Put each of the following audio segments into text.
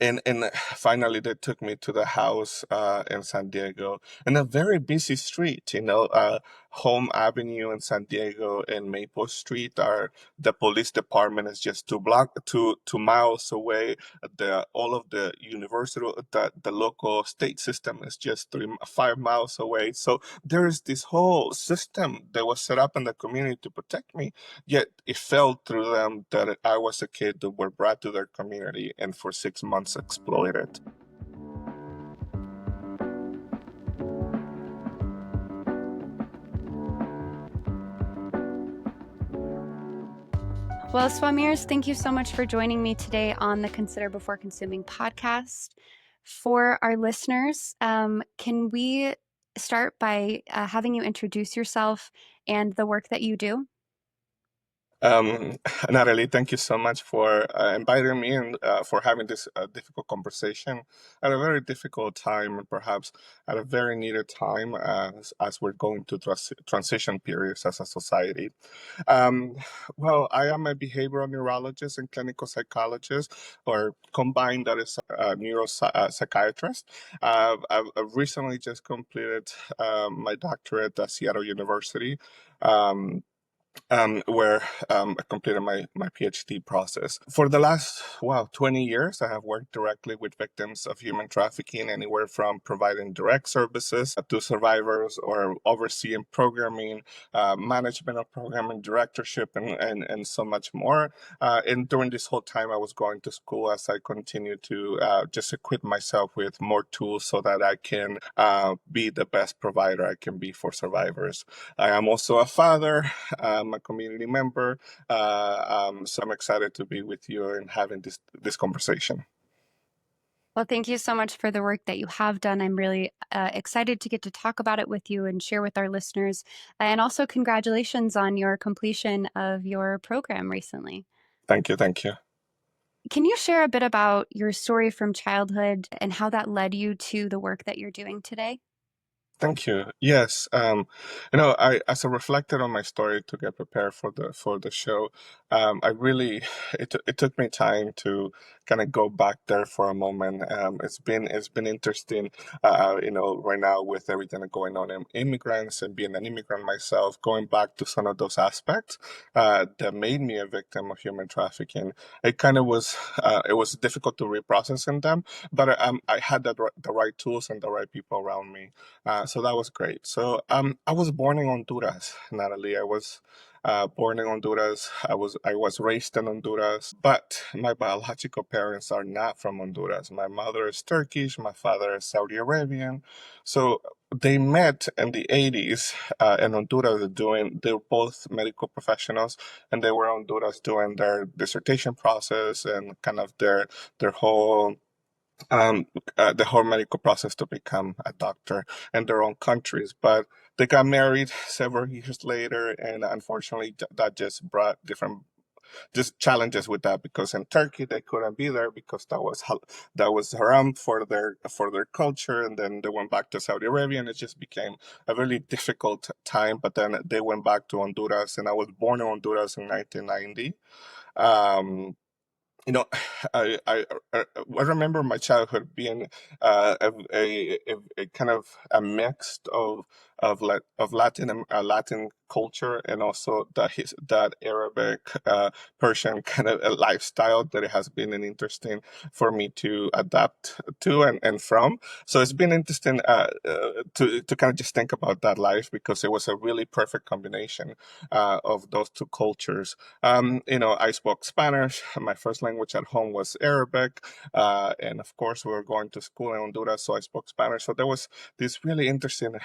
And finally they took me to the house in San Diego, in a very busy street. Home Avenue in San Diego and Maple Street are the police department is just 2 miles away. The all of the university, the local state system is just 5 miles away. So there is this whole system that was set up in the community to protect me. Yet it fell through them that I was a kid that were brought to their community and for 6 months exploited. Well, Suamhirs, thank you so much for joining me today on the Consider Before Consuming podcast. For our listeners, can we start by having you introduce yourself and the work that you do? Um, Natalie, thank you so much for inviting me and for having this difficult conversation at a very difficult time, and perhaps at a very needed time as we're going to transition periods as a society. Um, well, I am a behavioral neurologist and clinical psychologist, or combined, that is a neuropsychiatrist. I've recently just completed my doctorate at Seattle University. Um, where I completed my PhD process. For the last, 20 years, I have worked directly with victims of human trafficking, anywhere from providing direct services to survivors or overseeing programming, management of programming, directorship, and so much more. And during this whole time, I was going to school as I continued to just equip myself with more tools so that I can be the best provider I can be for survivors. I am also a father. I'm a community member. So I'm excited to be with you and having this conversation. Well, thank you so much for the work that you have done. I'm really excited to get to talk about it with you and share with our listeners. And also, congratulations on your completion of your program recently. Thank you. Thank you. Can you share a bit about your story from childhood and how that led you to the work that you're doing today? Thank you. Yes, as I reflected on my story to get prepared for the show, I really it took me time to kind of go back there for a moment. It's been interesting, right now with everything going on in immigrants and being an immigrant myself, going back to some of those aspects that made me a victim of human trafficking. It was difficult to reprocess in them, but I had the right tools and the right people around me. So that was great. So I was born in Honduras, Natalie. I was born in Honduras. I was raised in Honduras, but my biological parents are not from Honduras. My mother is Turkish. My father is Saudi Arabian. So they met in the 80s in Honduras they're both medical professionals, and they were in Honduras doing their dissertation process and kind of their whole um, the whole medical process to become a doctor in their own countries. But they got married several years later, and unfortunately, that just brought different just challenges with that, because in Turkey they couldn't be there because that was haram for their culture, and then they went back to Saudi Arabia, and it just became a really difficult time. But then they went back to Honduras, and I was born in Honduras in 1990. Um, you know, I remember my childhood being a kind of a mix of Latin culture, and also that Arabic Persian kind of a lifestyle that it has been an interesting for me to adapt to and from. So it's been interesting to kind of just think about that life, because it was a really perfect combination of those two cultures. I spoke Spanish. My first language at home was Arabic. And of course, we were going to school in Honduras, so I spoke Spanish. So there was this really interesting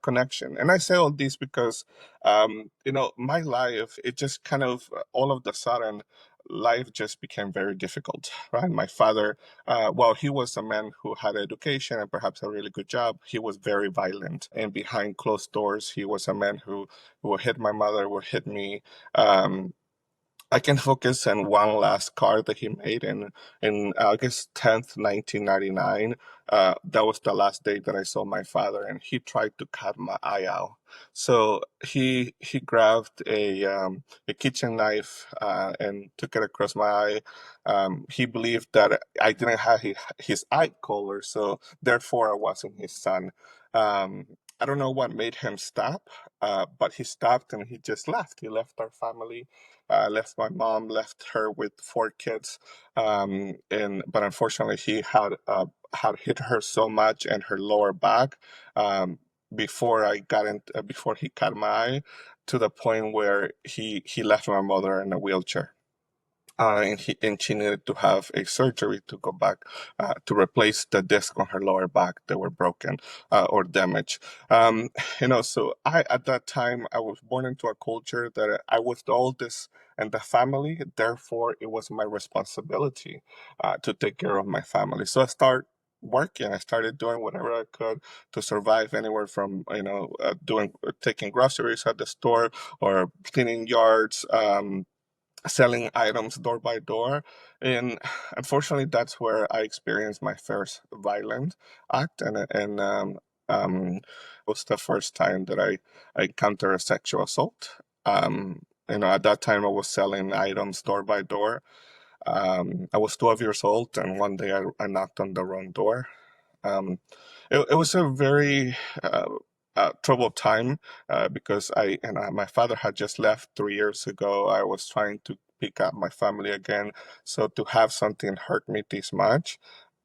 connection. And I say all this because, my life, it just kind of all of the sudden, life just became very difficult, right? My father, while he was a man who had education and perhaps a really good job, he was very violent. And behind closed doors, he was a man who would hit my mother, would hit me. Um, I can focus on one last card that he made in August 10th, 1999. That was the last day that I saw my father, and he tried to cut my eye out. So he grabbed a kitchen knife and took it across my eye. He believed that I didn't have his eye color, so therefore I wasn't his son. I don't know what made him stop, but he stopped and he just left. He left our family, left my mom, left her with four kids, and but unfortunately he had hit her so much in her lower back, before I got in, before he cut my eye, to the point where he left my mother in a wheelchair. And she needed to have a surgery to go back, to replace the disc on her lower back that were broken, or damaged. Um, so I at that time I was born into a culture that I was the oldest in the family. Therefore, it was my responsibility to take care of my family. So I started working. I started doing whatever I could to survive, anywhere from doing taking groceries at the store, or cleaning yards, selling items door by door. And unfortunately, that's where I experienced my first violent act. And was the first time that I encountered a sexual assault. At that time, I was selling items door by door. I was 12 years old, and one day I knocked on the wrong door. Um, it was a very troubled time, because my father had just left 3 years ago. I was trying to pick up my family again, so to have something hurt me this much,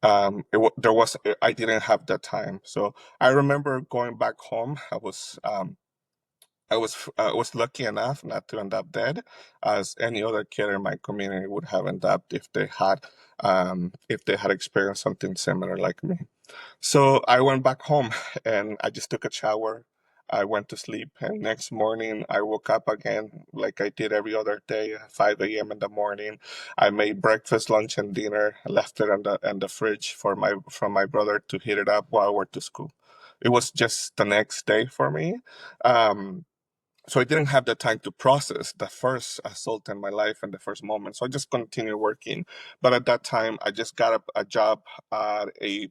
I didn't have that time. So I remember going back home. I was lucky enough not to end up dead, as any other kid in my community would have ended up if they had experienced something similar like me. So I went back home and I just took a shower. I went to sleep, and next morning I woke up again like I did every other day, 5 a.m. in the morning. I made breakfast, lunch, and dinner. I left it in the fridge from my brother to heat it up while I went to school. It was just the next day for me. Um, so I didn't have the time to process the first assault in my life and the first moment. So I just continued working. But at that time, I just got a job at a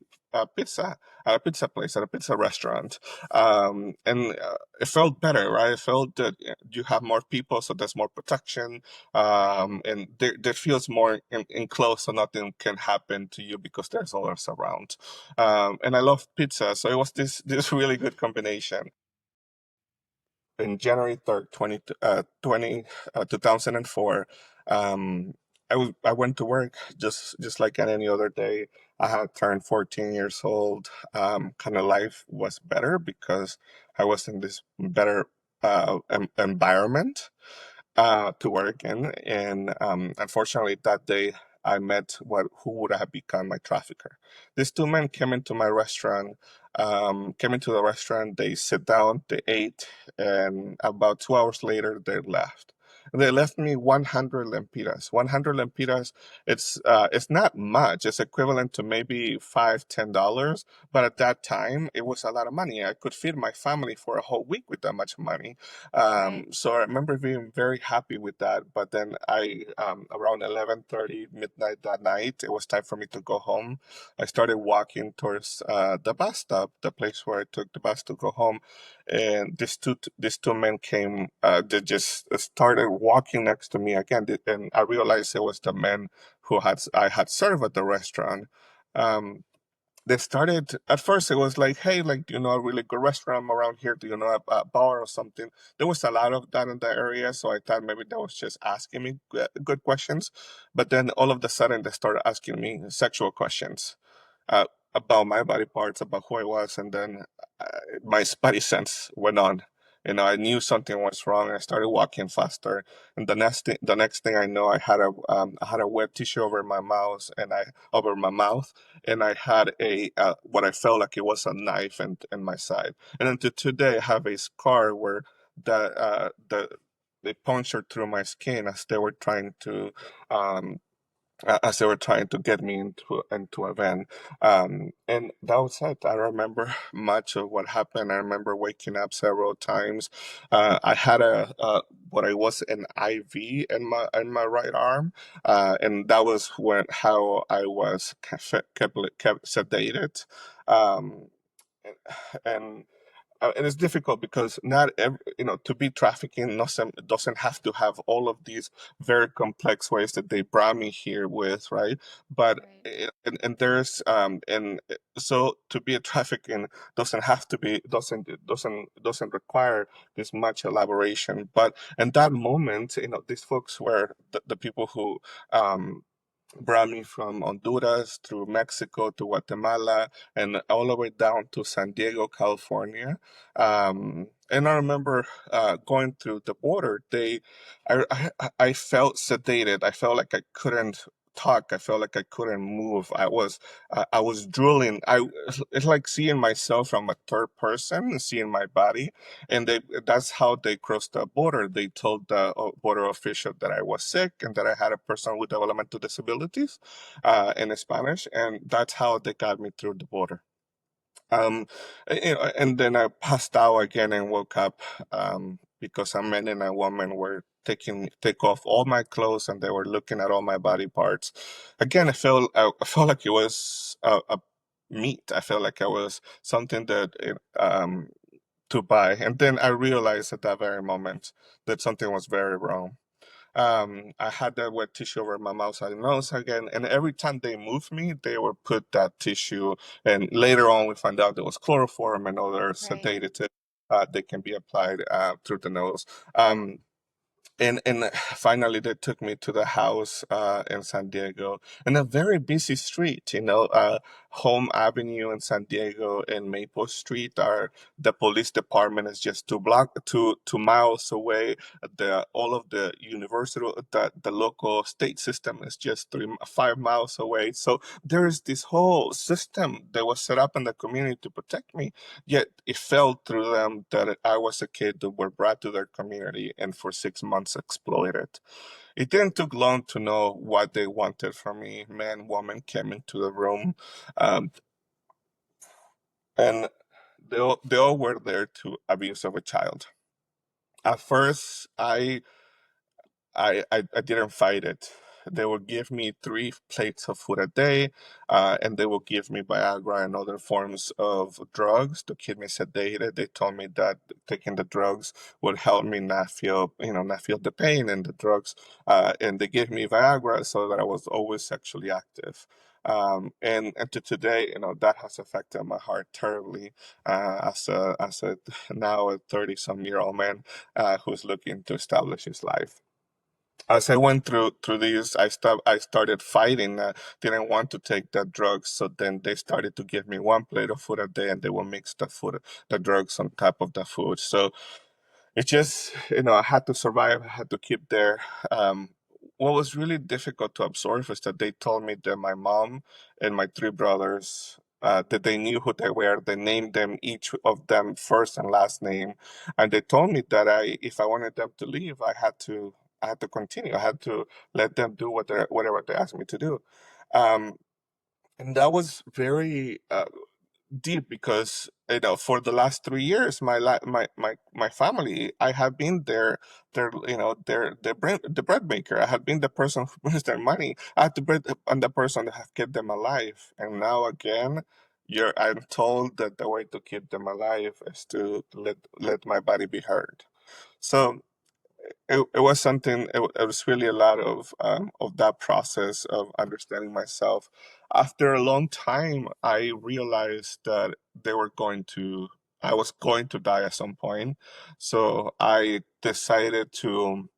pizza at a pizza place, at a pizza restaurant, and it felt better, right? It felt that you have more people, so there's more protection, and there feels more enclosed, so nothing can happen to you because there's others around. And I love pizza, so it was this really good combination. In January 3rd, 2004, um, I went to work just like any other day. I had turned 14 years old. Kind of life was better because I was in this better environment to work in. And unfortunately, that day I met who would have become my trafficker. These two men came into the restaurant. They sit down, they ate, and about 2 hours later, they left. They left me 100 lempiras. 100 lempiras. It's not much. It's equivalent to maybe $5, $10. But at that time, it was a lot of money. I could feed my family for a whole week with that much money. Right. So I remember being very happy with that. But then around 11:30 midnight that night, it was time for me to go home. I started walking towards the bus stop, the place where I took the bus to go home, and these two men came. They just started walking next to me again, and I realized it was the men I had served at the restaurant. Um, they started at first. It was like, hey, like, do you know a really good restaurant around here? Do you know a bar or something? There was a lot of that in the area, so I thought maybe that was just asking me good questions. But then all of a sudden they started asking me sexual questions, uh, about my body parts, about who I was, and then uh, my spidey sense went on. I knew something was wrong. I started walking faster, and the next thing I know, I had a wet tissue over my mouth, and I had a what I felt like it was a knife in my side. And then to today, I have a scar where the they punctured through my skin as they were trying to um, as they were trying to get me into a van. And that was it. I remember much of what happened. I remember waking up several times. I had what I was an IV in my right arm, and that was when how I was kept sedated. Um, and and it's difficult because not every, to be trafficking doesn't have to have all of these very complex ways that they brought me here with, right? But Right. and there's and so to be a trafficking doesn't have to be doesn't require this much elaboration. But in that moment, these folks were the people who um brought me from Honduras through Mexico to Guatemala and all the way down to San Diego, California. And I remember going through the border. I felt sedated. I felt like I couldn't talk. I felt like I couldn't move. I was drooling. It's like seeing myself from a third person, seeing my body, and that's how they crossed the border. They told the border official that I was sick and that I had a person with developmental disabilities in Spanish, and that's how they got me through the border. Um, and then I passed out again and woke up because a man and a woman were take off all my clothes and they were looking at all my body parts. Again, I felt like it was a meat. I felt like I was something that to buy. And then I realized at that very moment that something was very wrong. I had that wet tissue over my mouth and nose again, and every time they moved me, they would put that tissue. And later on, we found out there was chloroform and other Right. sedative. They can be applied through the nose. And finally they took me to the house in San Diego in a very busy street, Home Avenue in San Diego and Maple Street are the police department is just 2 miles away. The all of the university, the local state system is just 5 miles away. So there is this whole system that was set up in the community to protect me. Yet it fell through them that I was a kid that were brought to their community and for 6 months exploited. It didn't take long to know what they wanted from me. Man, woman came into the room, um, and they all were there to abuse of a child. At first, I didn't fight it. They would give me 3 plates of food a day, and they would give me Viagra and other forms of drugs to keep me sedated. They told me that taking the drugs would help me not feel the pain and the drugs. And they gave me Viagra so that I was always sexually active. And to today, that has affected my heart terribly. As a now a 30-some-year-old man who's looking to establish his life. As I went through these, I started fighting. Didn't want to take the drugs, so then they started to give me 1 plate of food a day, and they will mix the drugs on top of the food. So it just, I had to survive. I had to keep there. What was really difficult to absorb is that they told me that my mom and my 3 brothers, that they knew who they were. They named them, each of them, first and last name, and they told me that if I wanted them to leave, I had to continue. I had to let them do whatever they asked me to do. Um, and that was very deep because for the last 3 years my family, I have been the bread maker. I have been the person who brings their money. I have to bread and the person that have kept them alive, and now again I'm told that the way to keep them alive is to let my body be heard. So it was something. It was really a lot of that process of understanding myself. After a long time, I realized that they were going to. I was going to die at some point, so I decided to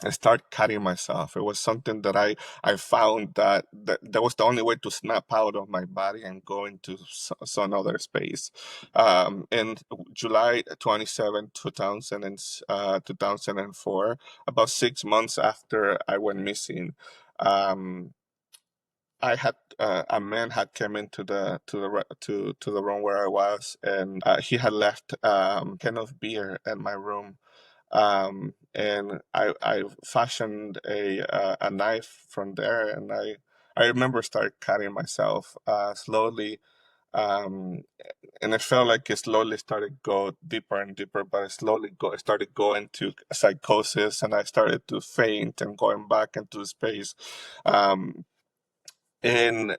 I start cutting myself. It was something that I found that was the only way to snap out of my body and go into some other space. In July 27, 2004, about 6 months after I went missing, um, I had a man had come into the room where I was, and he had left can of beer in my room. And I fashioned a knife from there, and I remember start cutting myself slowly, um, and it felt like it slowly started go deeper and deeper, but it started going to psychosis, and I started to faint and going back into space. Um, and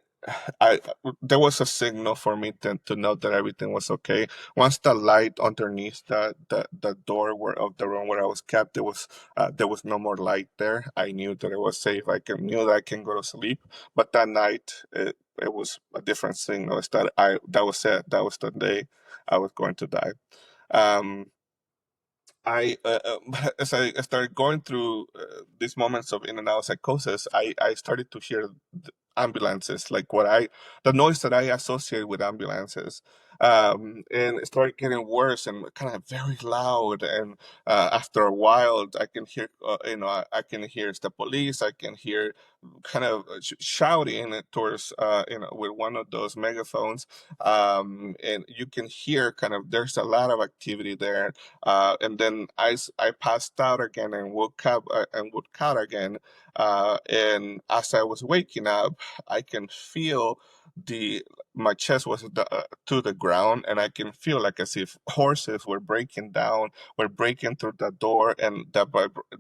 I there was a signal for me to know that everything was okay. Once the light underneath the door of the room where I was kept, there was no more light there. I knew that it was safe. Knew that I can go to sleep. But that night, it was a different signal. It's that I that was it. That was the day I was going to die. Um, as I started going through these moments of in and out psychosis, I started to hear ambulances, like the noise that I associate with ambulances, and it started getting worse and kind of very loud. And after a while, I can hear, I can hear it's the police. I can hear kind of shouting towards, with one of those megaphones, and you can hear kind of there's a lot of activity there, and then I passed out again and woke up again. And as I was waking up, I can feel the my chest was to the ground, and I can feel like as if horses were breaking down, were breaking through the door, and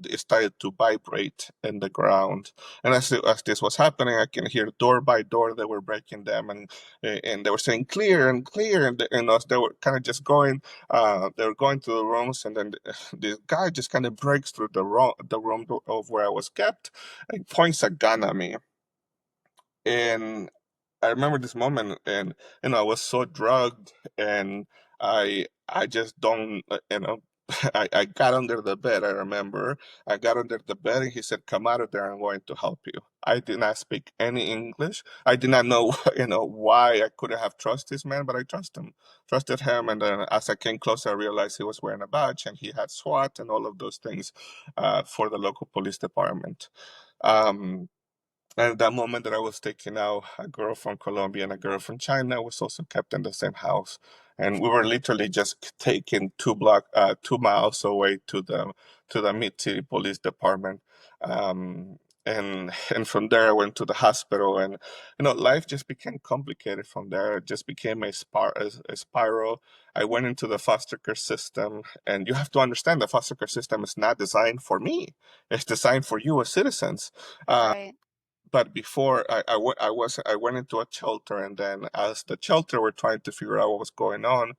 it started to vibrate in the ground. And as this was happening, I can hear door by door they were breaking them, and they were saying clear and clear, and as they were kind of just going, they were going to the rooms, and then this guy just kind of breaks through the room of where I was kept, and points a gun at me. And I remember this moment, and I was so drugged, and I just don't, I got under the bed. I remember I got under the bed, and he said, "Come out of there. I'm going to help you." I did not speak any English. I did not know, why I couldn't have trusted this man, but I trusted him. And then as I came closer, I realized he was wearing a badge, and he had SWAT and all of those things for the local police department. Um, and at that moment that I was taking out, a girl from Colombia and a girl from China was also kept in the same house. And we were literally just taken 2 miles away to the mid city police department. And from there I went to the hospital, and life just became complicated from there. It just became a spiral. I went into the foster care system, and you have to understand the foster care system is not designed for me. It's designed for you as citizens. Uh, Right. but before I went into a shelter, and then as the shelter were trying to figure out what was going on,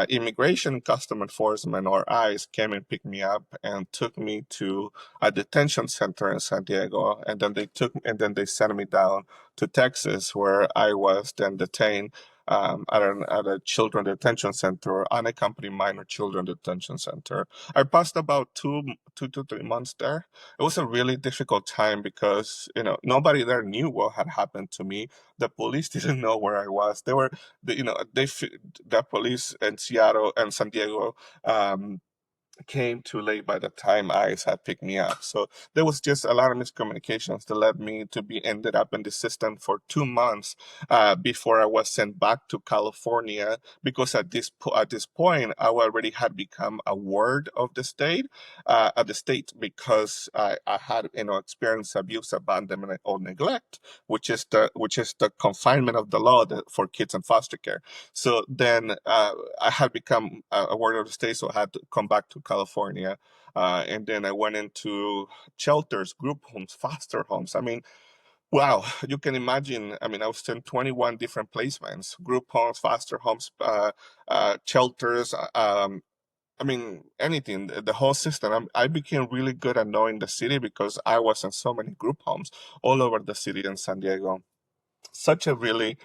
immigration custom enforcement or ICE came and picked me up and took me to a detention center in San Diego, and then they sent me down to Texas, where I was then detained at a children detention center, unaccompanied minor children detention center. I passed about 2 to 3 months there. It was a really difficult time because nobody there knew what had happened to me. The police didn't know where I was. They were the, you know they the police in Seattle and San Diego came too late by the time ICE had picked me up. So there was just a lot of miscommunications that led me to be ended up in the system for 2 months before I was sent back to California. Because at this point, I already had become a ward of the state, because I had experienced abuse, abandonment, or neglect, which is the confinement of the law for kids in foster care. So then I had become a ward of the state, so I had to come back to California. And then I went into shelters, group homes, foster homes. I mean, wow, you can imagine. I mean, I was in 21 different placements: group homes, foster homes, shelters. I mean, anything, the whole system. I became really good at knowing the city because I was in so many group homes all over the city in San Diego. Such a really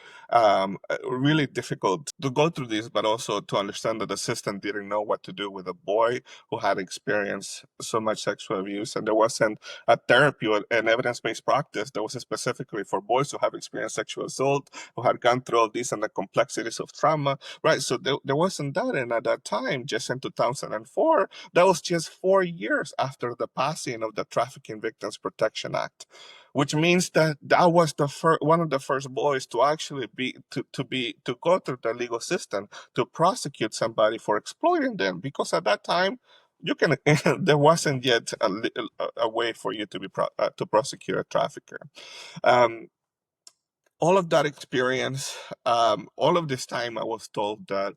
difficult to go through this, but also to understand that the system didn't know what to do with a boy who had experienced so much sexual abuse, and there wasn't a therapy or an evidence-based practice that was specifically for boys who have experienced sexual assault, who had gone through all this and the complexities of trauma, right? So there wasn't that. And at that time, just in 2004, that was just 4 years after the passing of the Trafficking Victims Protection Act, which means that I was one of the first boys to actually to go through the legal system to prosecute somebody for exploiting them. Because at that time, you can there wasn't yet a way for you to to prosecute a trafficker. Um, all of that experience, all of this time, I was told that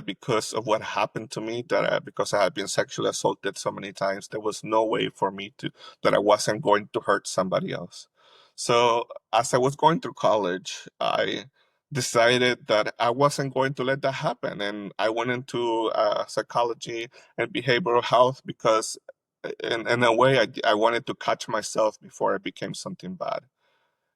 because of what happened to me, because I had been sexually assaulted so many times, there was no way for me to that I wasn't going to hurt somebody else. So as I was going through college, I decided that I wasn't going to let that happen, and I went into psychology and behavioral health because, in a way, I wanted to catch myself before I became something bad.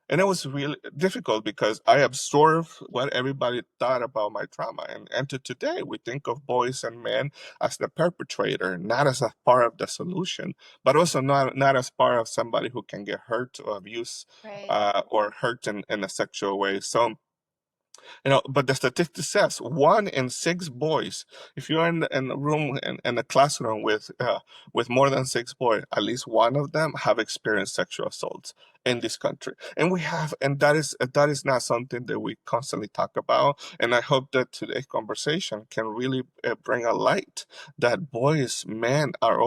And it was really difficult because I absorbed what everybody thought about my trauma. And to today, we think of boys and men as the perpetrator, not as a part of the solution, but also not as part of somebody who can get hurt or abused Right. or hurt in a sexual way. So, but the statistic says 1 in 6 boys, if you're in a room, in a classroom with more than 6 boys, at least one of them have experienced sexual assaults in this country. And that is not something that we constantly talk about. And I hope that today's conversation can really bring a light that boys, men have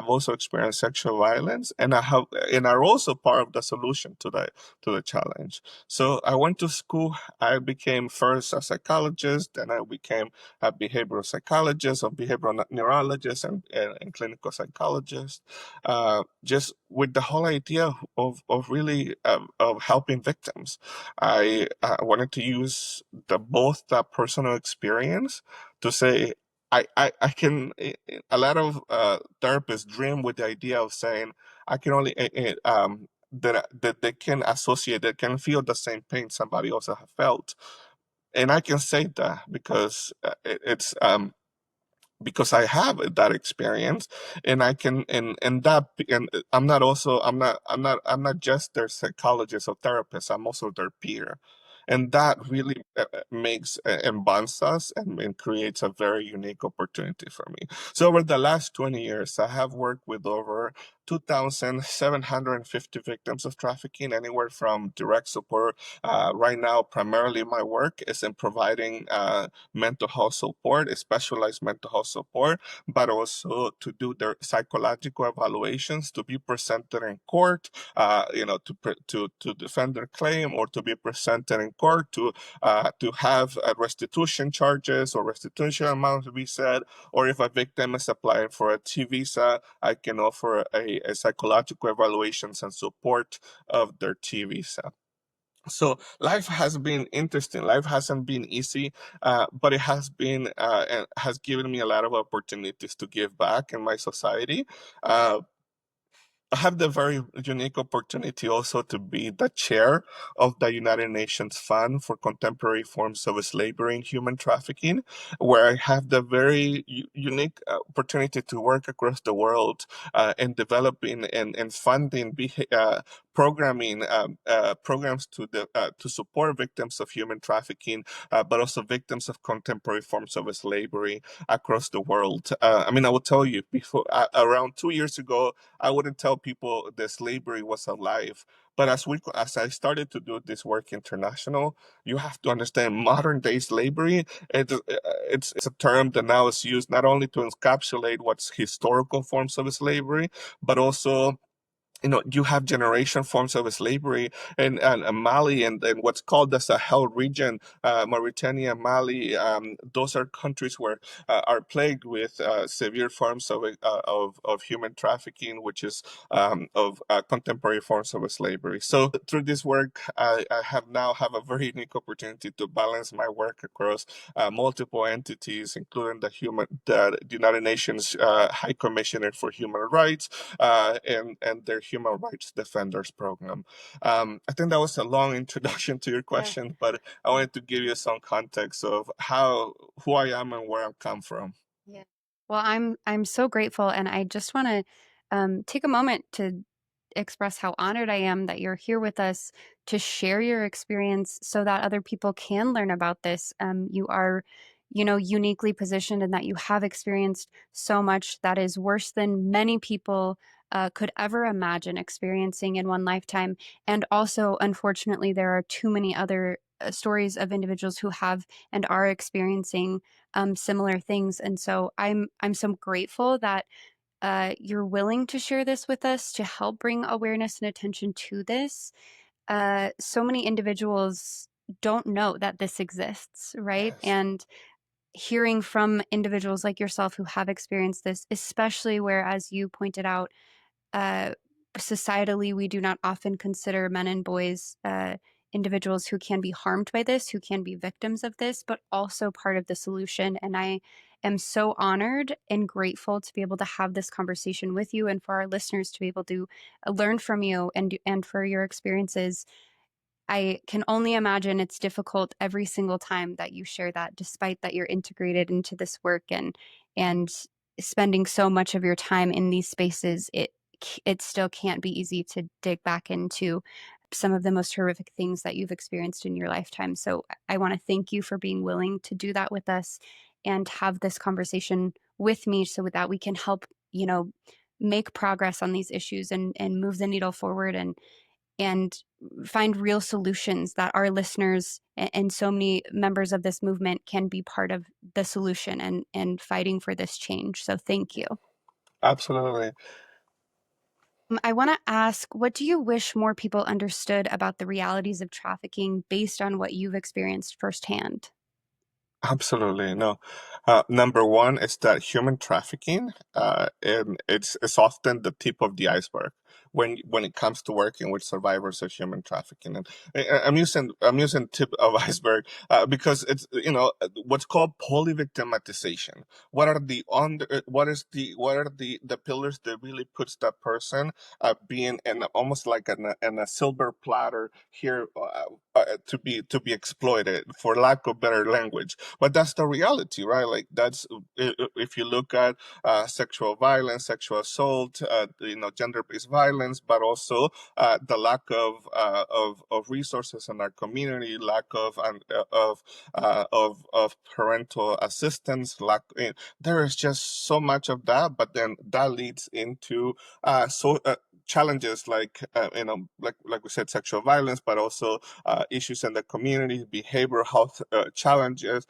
also experienced sexual violence, and are also part of the solution to the challenge. So I went to school. I became first a psychologist, then I became a behavioral psychologist, a behavioral neurologist, and clinical psychologist. Just with the whole idea of really of helping victims. I wanted to use both that personal experience to say I can. A lot of therapists dream with the idea of saying I can only that they can associate, they can feel the same pain somebody else has felt. And I can say that because it's because I have that experience, and I can and that and I'm not just their psychologist or therapist. I'm also their peer, and that really makes and bonds us and creates a very unique opportunity for me. So over the last 20 years, I have worked with over 2,750 victims of trafficking, anywhere from direct support. Right now, primarily my work is in providing mental health support, specialized mental health support, but also to do their psychological evaluations, to be presented in court, to defend their claim, or to be presented in court to have restitution charges or restitution amount to be said, or if a victim is applying for a T visa, I can offer a psychological evaluations and support of their T visa. So life has been interesting. Life hasn't been easy, but it has been and has given me a lot of opportunities to give back in my society. Uh, I have the very unique opportunity also to be the chair of the United Nations Fund for Contemporary Forms of Slavery and Human Trafficking, where I have the very unique opportunity to work across the world in developing and funding programming programs to support victims of human trafficking, but also victims of contemporary forms of slavery across the world. I mean, I will tell you, before around 2 years ago, I wouldn't tell people that slavery was alive. But as I started to do this work international, you have to understand modern day slavery. It's a term that now is used not only to encapsulate what's historical forms of slavery, but also you have generation forms of slavery and Mali and what's called the Sahel region, Mauritania, Mali. Those are countries where are plagued with severe forms of human trafficking, which is of contemporary forms of slavery. So through this work, I have a very unique opportunity to balance my work across multiple entities, including the United Nations High Commissioner for Human Rights, and their Human Rights Defenders Program. I think that was a long introduction to your Yeah. question, but I wanted to give you some context of who I am and where I come from. Yeah. Well, I'm so grateful, and I just want to take a moment to express how honored I am that you're here with us to share your experience so that other people can learn about this. You are, uniquely positioned in that you have experienced so much that is worse than many people could ever imagine experiencing in one lifetime. And also, unfortunately, there are too many other stories of individuals who have and are experiencing similar things. And so I'm so grateful that you're willing to share this with us to help bring awareness and attention to this. So many individuals don't know that this exists, right? Yes. And hearing from individuals like yourself who have experienced this, especially where, as you pointed out, uh, societally, we do not often consider men and boys individuals who can be harmed by this, who can be victims of this, but also part of the solution. And I am so honored and grateful to be able to have this conversation with you, and for our listeners to be able to learn from you and for your experiences. I can only imagine it's difficult every single time that you share that, despite that you're integrated into this work and spending so much of your time in these spaces. It still can't be easy to dig back into some of the most horrific things that you've experienced in your lifetime. So I want to thank you for being willing to do that with us and have this conversation with me so that we can help, make progress on these issues and move the needle forward and find real solutions that our listeners and so many members of this movement can be part of the solution and fighting for this change. So thank you. Absolutely. I want to ask, what do you wish more people understood about the realities of trafficking based on what you've experienced firsthand? Absolutely. No. Number one is that human trafficking, and it's often the tip of the iceberg when it comes to working with survivors of human trafficking. And I'm using tip of iceberg because it's what's called polyvictimization. What are the pillars that really puts that person being in almost like in a silver platter here to be exploited, for lack of better language. But that's the reality, right? Like if you look at sexual violence, sexual assault, gender-based violence, but also the lack of resources in our community, lack of parental assistance, there is just so much of that. But then that leads into challenges like we said, sexual violence, but also issues in the community, behavioral health challenges,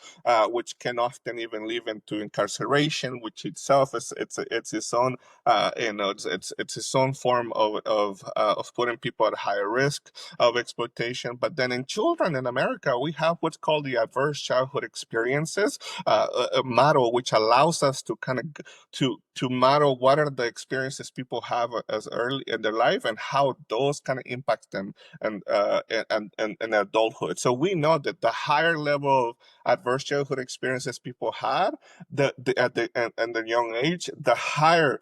which can often even lead into incarceration, which itself is it's its own it's its own form of putting people at higher risk of exploitation. But then in children in America, we have what's called the adverse childhood experiences a model, which allows us to kind of to model what are the experiences people have as early in their life and how those kind of impact them and adulthood. So we know that the higher level of adverse childhood experiences people had, at the young age, the higher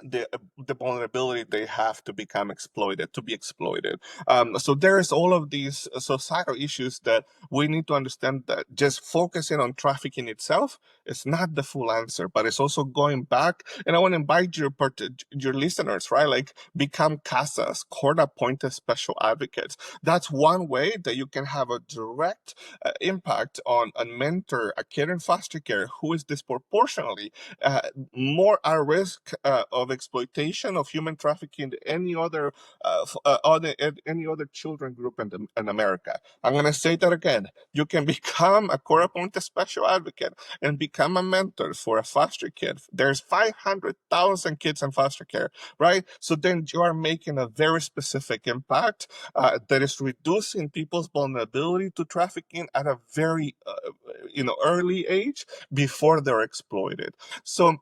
the vulnerability they have to become exploited, to be exploited. So there's all of these societal issues that we need to understand, that just focusing on trafficking itself is not the full answer, but it's also going back. And I want to invite your listeners, right? Like become CASAs, court-appointed special advocates. That's one way that you can have a direct impact on a mentor, a kid in foster care who is disproportionately uh, more at risk of exploitation of human trafficking than any other children group in America. I'm going to say that again. You can become a court-appointed special advocate and become a mentor for a foster kid. There's 500,000 kids in foster care, right? So then you are making a very specific impact that is reducing people's vulnerability to trafficking at a very early age before they're exploited. So,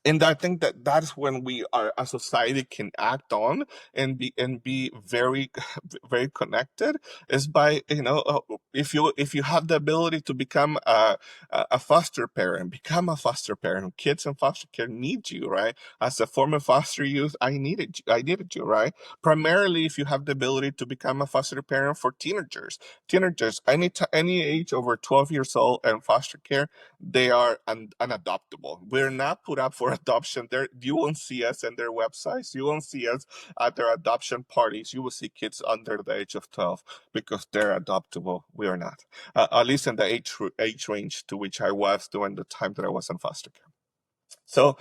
and I think that that's when we are a society can act on and be very very connected, is by if you have the ability to become a foster parent, become a foster parent. Kids in foster care need you, right? As a former foster youth, I needed you, right? Primarily, if you have the ability to become a foster parent for teenagers, any age over 12 years old and foster care, they are unadoptable. We're not put up for adoption. There, you won't see us in their websites. You won't see us at their adoption parties. You will see kids under the age of 12 because they're adoptable. We are not, at least in the age range to which I was during the time that I was in foster care. So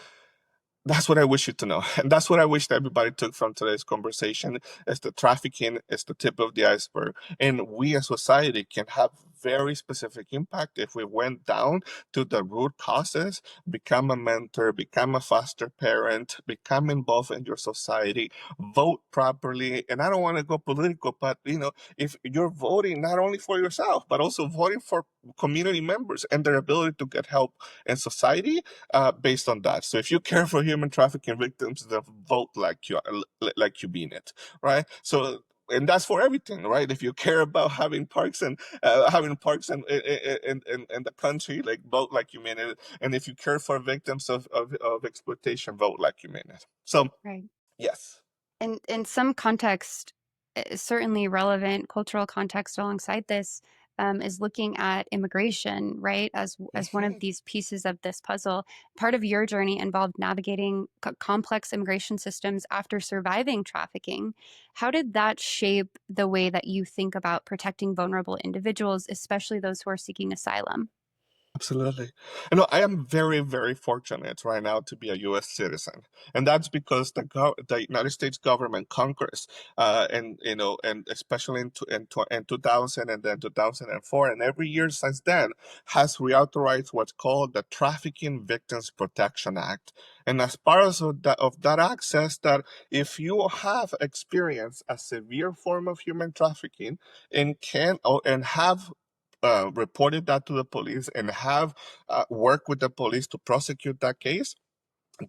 That's what I wish you to know. And that's what I wish that everybody took from today's conversation is the trafficking is the tip of the iceberg. And we as society can have very specific impact if we went down to the root causes, become a mentor, become a foster parent, become involved in your society, vote properly. And I don't want to go political, but if you're voting not only for yourself, but also voting for community members and their ability to get help in society, based on that. So if you care for human trafficking victims, then vote like you mean it, right? So and that's for everything, right? If you care about having parks in the country, like vote like you mean it. And if you care for victims of exploitation, vote like you mean it. So Right. yes. And in some context, certainly relevant cultural context alongside this, is looking at immigration, right, as one of Mhm. these pieces of this puzzle. Part of your journey involved navigating complex immigration systems after surviving trafficking. How did that shape the way that you think about protecting vulnerable individuals, especially those who are seeking asylum? Absolutely. I am very, very fortunate right now to be a U.S. citizen, and that's because the United States government, Congress, and especially in 2000 and then 2004, and every year since then, has reauthorized what's called the Trafficking Victims Protection Act. And as part of that act says that if you have experienced a severe form of human trafficking and have reported that to the police and have worked with the police to prosecute that case,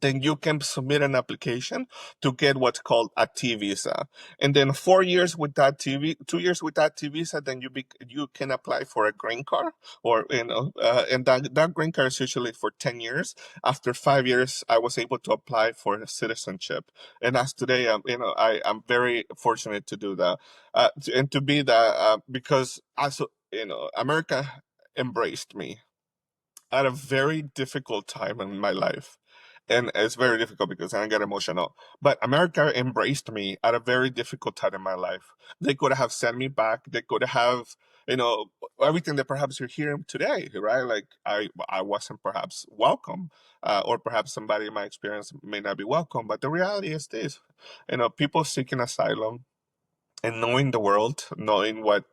then you can submit an application to get what's called a T visa. And then 4 years with that 2 years with that T visa, then you can apply for a green card, or and that green card is usually for 10 years. After 5 years, I was able to apply for a citizenship. And as today, I'm very fortunate to do that, and to be that, because also, America embraced me at a very difficult time in my life. And it's very difficult because I get emotional. But America embraced me at a very difficult time in my life. They could have sent me back. They could have, you know, everything that perhaps you're hearing today, right? Like I wasn't perhaps welcome, or perhaps somebody in my experience may not be welcome. But the reality is this, people seeking asylum and knowing the world, knowing what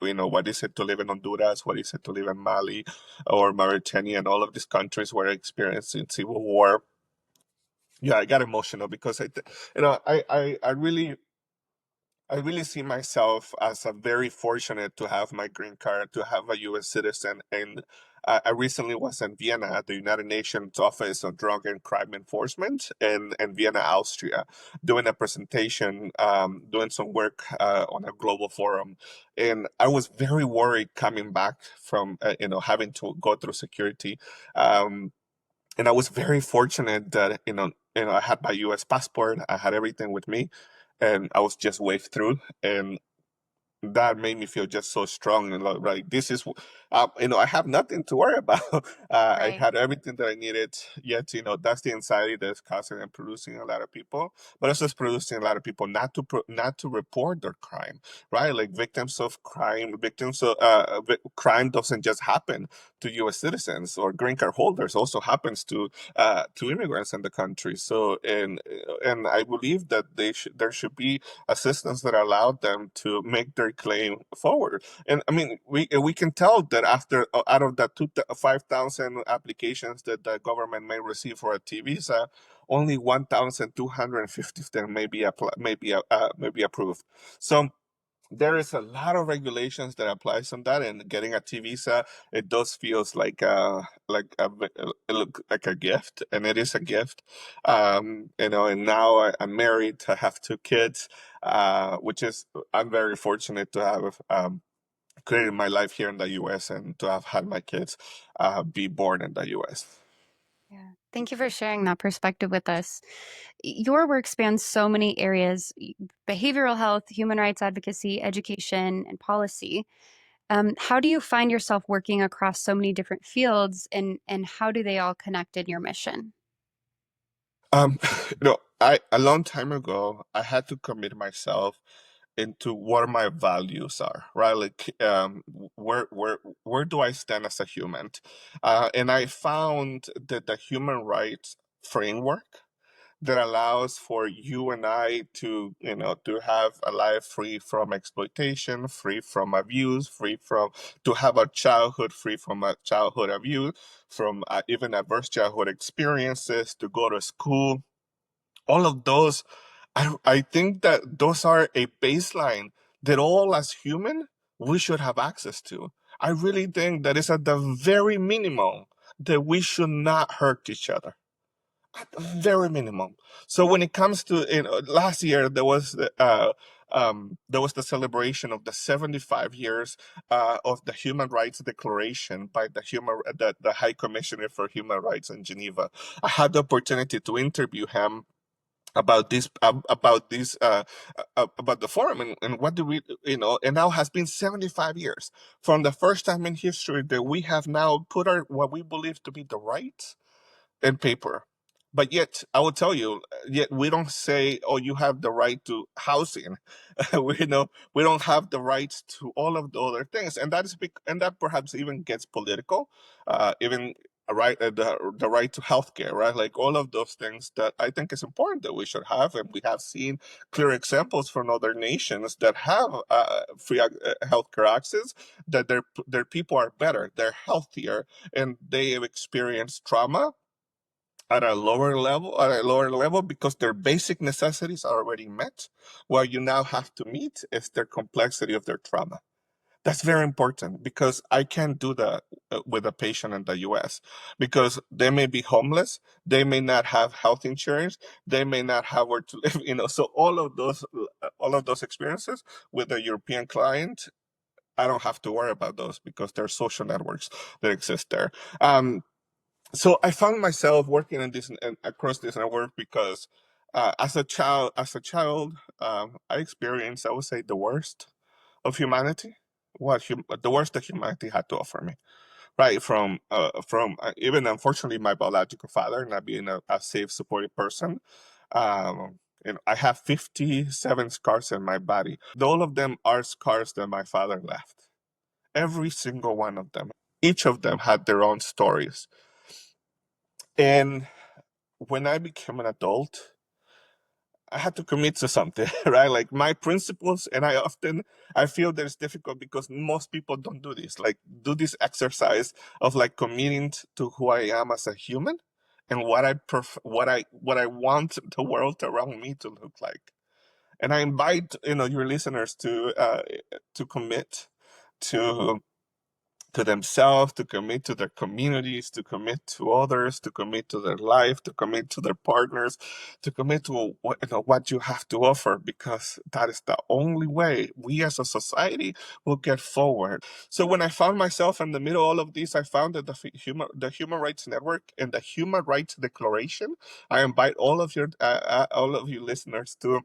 is it to live in Honduras, what is it to live in Mali or Mauritania, and all of these countries where experiencing civil war. Yeah, I got emotional because I really see myself as a very fortunate to have my green card, to have a U.S. citizen, and I recently was in Vienna at the United Nations Office of Drug and Crime Enforcement in Vienna, Austria, doing a presentation, doing some work on a global forum, and I was very worried coming back from having to go through security. And I was very fortunate that I had my U.S. passport, I had everything with me, and I was just waved through, and that made me feel just so strong and like this is I have nothing to worry about. I Right. had everything that I needed, yet that's the anxiety that's causing and producing a lot of people, but also it's producing a lot of people not to report their crime, right? Like victims of crime doesn't just happen to U.S. citizens or green card holders, also happens to immigrants in the country. So and I believe that there should be assistance that allowed them to make their claim forward. And I mean, we can tell that after out of the 5,000 applications that the government may receive for a T visa, only 1,250 of them may be approved. So there is a lot of regulations that applies on that, and getting a T visa, it does feels like a gift, and it is a gift. And now I'm married, I have two kids, which is I'm very fortunate to have created my life here in the U.S. and to have had my kids be born in the U.S. Yeah. Thank you for sharing that perspective with us. Your work spans so many areas: behavioral health, human rights advocacy, education, and policy. How do you find yourself working across so many different fields, and how do they all connect in your mission? Um, I a long time ago, I had to commit myself into what my values are, right? Like, where do I stand as a human? And I found that the human rights framework that allows for you and I to, to have a life free from exploitation, free from abuse, free from, to have a childhood free from a childhood abuse, from even adverse childhood experiences, to go to school. All of those, I think that those are a baseline that all as human, we should have access to. I really think that it's at the very minimum that we should not hurt each other, at the very minimum. So when it comes to, last year there was the celebration of the 75 years of the Human Rights Declaration by the High Commissioner for Human Rights in Geneva. I had the opportunity to interview him about the forum, and what do we, and now has been 75 years from the first time in history that we have now put our what we believe to be the rights in paper. But yet, I will tell you, yet we don't say, "Oh, you have the right to housing." We don't have the rights to all of the other things, and and that perhaps even gets political, even the right to healthcare, right? Like all of those things that I think is important that we should have, and we have seen clear examples from other nations that have free healthcare access, that their people are better, they're healthier, and they have experienced trauma at a lower level because their basic necessities are already met. What you now have to meet is their complexity of their trauma. That's very important because I can't do that with a patient in the US because they may be homeless, they may not have health insurance, they may not have where to live, so all of those experiences with a European client, I don't have to worry about those because there are social networks that exist there. So I found myself working in this across this network because as a child, I experienced, I would say, the worst of humanity, the worst that humanity had to offer me. Right, from even unfortunately my biological father not being a safe, supportive person. I have 57 scars in my body. All of them are scars that my father left. Every single one of them. Each of them had their own stories. And when I became an adult, I had to commit to something, right? Like my principles, and I feel that it's difficult because most people don't do this. Like do this exercise of like committing to who I am as a human and what I want the world around me to look like. And I invite your listeners to commit to themselves, to commit to their communities, to commit to others, to commit to their life, to commit to their partners, to commit to what you have to offer, because that is the only way we as a society will get forward. So when I found myself in the middle of all of this, I found that the Human Rights Network and the Human Rights Declaration. I invite all of you listeners to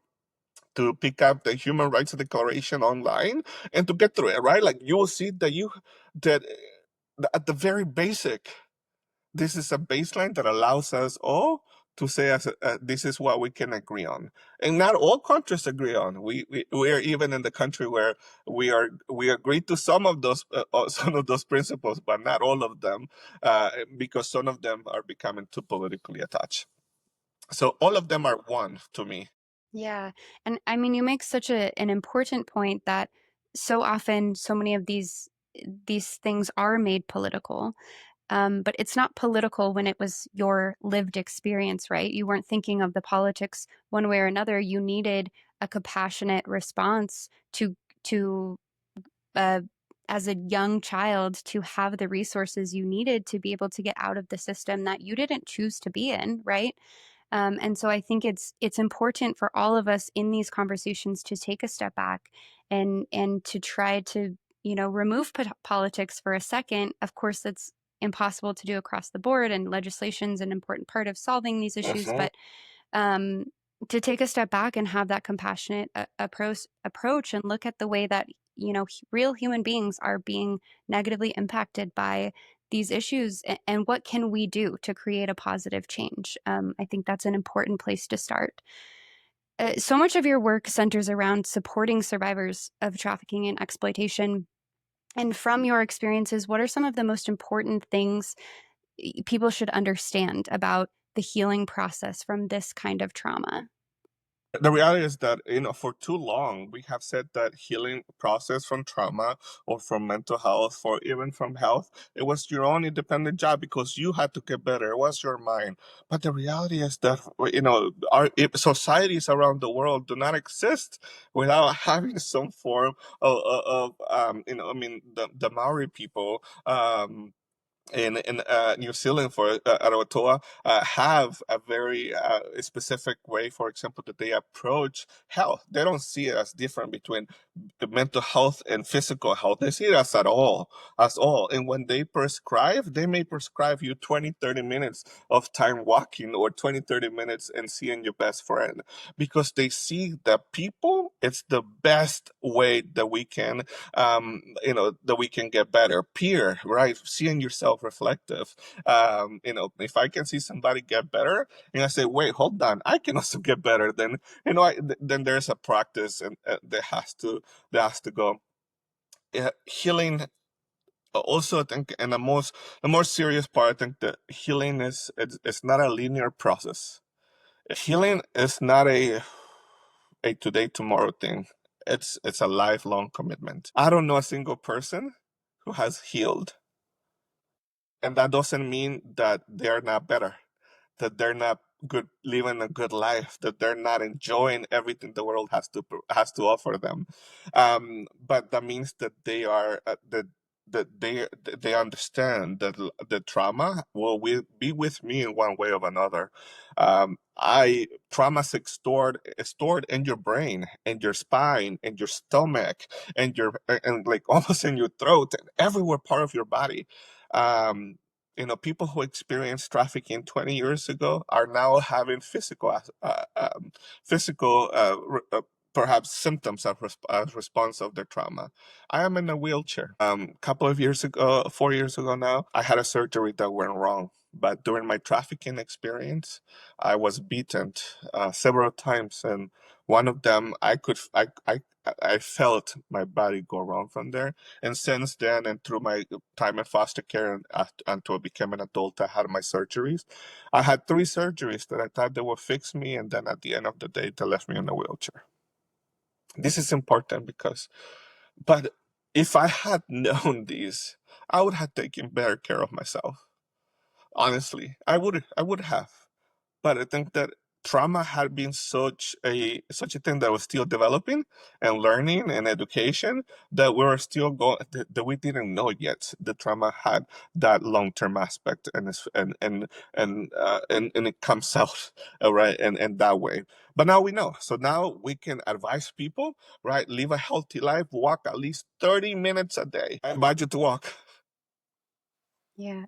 pick up the Human Rights Declaration online and to get through it, right? Like you will see that at the very basic, this is a baseline that allows us all to say this is what we can agree on, and not all countries agree on. We are even in the country where we agree to some of those principles, but not all of them, because some of them are becoming too politically attached. So all of them are one to me. Yeah. And I mean, you make such an important point that so often so many of these things are made political. But it's not political when it was your lived experience, right? You weren't thinking of the politics one way or another. You needed a compassionate response to uh, as a young child to have the resources you needed to be able to get out of the system that you didn't choose to be in, right? And so I think it's important for all of us in these conversations to take a step back and to try to remove politics for a second. Of course, that's impossible to do across the board, and legislation's an important part of solving these issues. Mhm. But um, to take a step back and have that compassionate approach and look at the way that real human beings are being negatively impacted by these issues, and what can we do to create a positive change. I think that's an important place to start. So much of your work centers around supporting survivors of trafficking and exploitation. And from your experiences, what are some of the most important things people should understand about the healing process from this kind of trauma? The reality is that, for too long we have said that healing process from trauma or from mental health or even from health, it was your own independent job because you had to get better. It was your mind. But the reality is that, our societies around the world do not exist without having some form the Maori people, in New Zealand for Arotoa, have a very specific way, for example, that they approach health. They don't see it as different between the mental health and physical health. They see it as all. And when they prescribe, they may prescribe you 20, 30 minutes of time walking or 20, 30 minutes and seeing your best friend because they see that people, it's the best way that we can that we can get better. Peer, right? Seeing yourself reflective. If I can see somebody get better and I say, wait, hold on, I can also get better, then then there's a practice and that has to go. Healing also, I think, and the more serious part, I think that healing it's not a linear process. Healing is not a today tomorrow thing. It's a lifelong commitment. I don't know a single person who has healed, and that doesn't mean that they're not better, that they're not good, living a good life, that they're not enjoying everything the world has to offer them. But that means that they are that they understand that the trauma be with me in one way or another. I Trauma is stored in your brain, in your spine, in your stomach, and like almost in your throat, and everywhere part of your body. Um, People who experienced trafficking 20 years ago are now having physical, perhaps symptoms as response of their trauma. I am in a wheelchair. Couple of years ago, 4 years ago now, I had a surgery that went wrong. But during my trafficking experience, I was beaten several times, and one of them, I felt my body go wrong from there. And since then, and through my time in foster care and until I became an adult, I had my surgeries. I had three surgeries that I thought they would fix me, and then at the end of the day, they left me in a wheelchair. This is important but if I had known this, I would have taken better care of myself. Honestly, I would have. But I think that trauma had been such a thing that was still developing and learning and education that we were still going that we didn't know yet. The trauma had that long-term aspect, and it comes out right and that way. But now we know. So now we can advise people, right? Live a healthy life, walk at least 30 minutes a day. I invite you to walk. Yeah.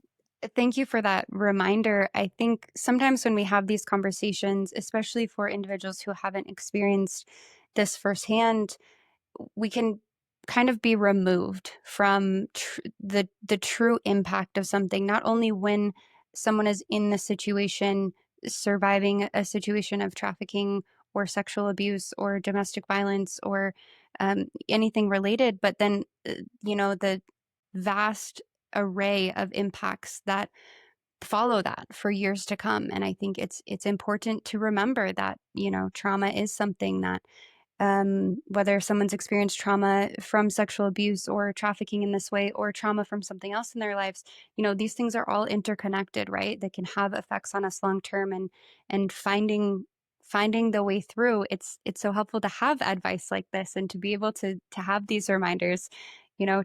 Thank you for that reminder. I think sometimes when we have these conversations, especially for individuals who haven't experienced this firsthand, we can kind of be removed from the true impact of something, not only when someone is in the situation, surviving a situation of trafficking or sexual abuse or domestic violence or anything related, but then the vast array of impacts that follow that for years to come. And I think it's important to remember that trauma is something that whether someone's experienced trauma from sexual abuse or trafficking in this way or trauma from something else in their lives, these things are all interconnected, right? They can have effects on us long term, and finding the way through. It's so helpful to have advice like this and to be able to have these reminders,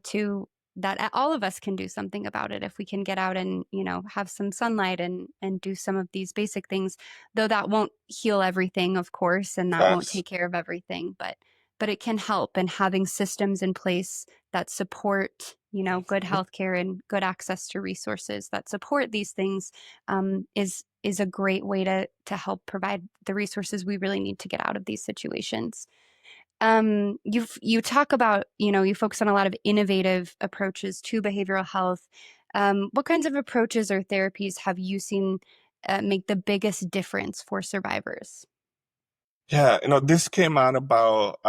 to that all of us can do something about it if we can get out and have some sunlight and do some of these basic things, though that won't heal everything, of course, and that won't Facts. take care of everything, but it can help. And having systems in place that support good healthcare and good access to resources that support these things is a great way to help provide the resources we really need to get out of these situations. You talk about, you focus on a lot of innovative approaches to behavioral health. What kinds of approaches or therapies have you seen make the biggest difference for survivors? Yeah, this came out about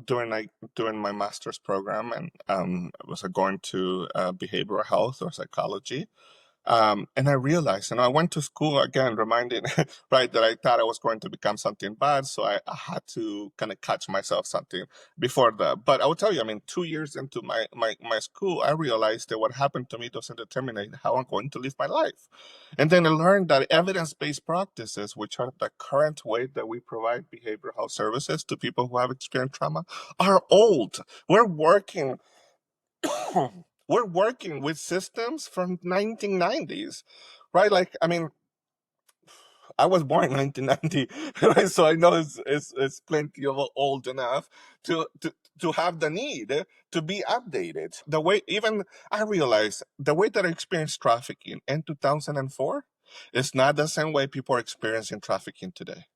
during my master's program, and I was going to behavioral health or psychology. And I realized, I went to school again, reminding, right, that I thought I was going to become something bad. So I had to kind of catch myself something before that. But I will tell you, 2 years into my school, I realized that what happened to me doesn't determine how I'm going to live my life. And then I learned that evidence-based practices, which are the current way that we provide behavioral health services to people who have experienced trauma, are old. We're working we're working with systems from 1990s, right? Like, I was born in 1990, right? So I know it's plenty of old enough to have the need to be updated. The way, even I realized the way that I experienced trafficking in 2004 is not the same way people are experiencing trafficking today.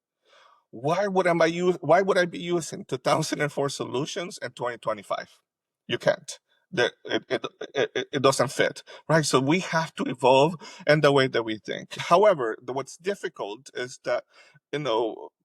Why would I be using 2004 solutions in 2025? You can't. It doesn't fit, right? So we have to evolve in the way that we think. However, what's difficult is that,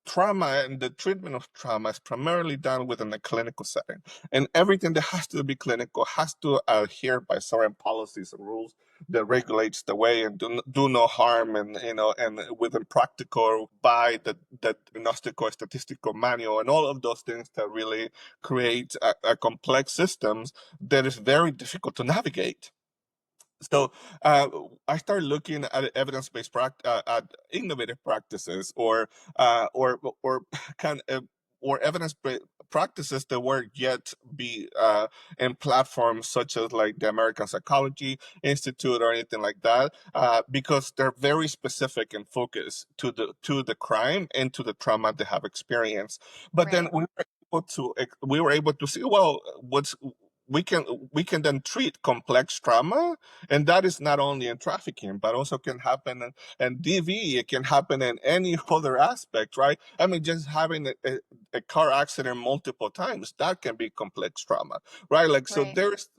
trauma and the treatment of trauma is primarily done within the clinical setting. And everything that has to be clinical has to adhere by certain policies and rules that regulates the way and do no harm, and and within practical by the diagnostical statistical manual and all of those things that really create a complex systems that is very difficult to navigate. So I started looking at at innovative practices, or kind of or evidence-based practices that were yet be in platforms such as like the American Psychology Institute or anything like that, because they're very specific and focused to the crime and to the trauma they have experienced. But then Right. we were able to see, well, what's we can then treat complex trauma, and that is not only in trafficking but also can happen in DV. It can happen in any other aspect, right? Just having a car accident multiple times, that can be complex trauma, right? Like, so Right. there's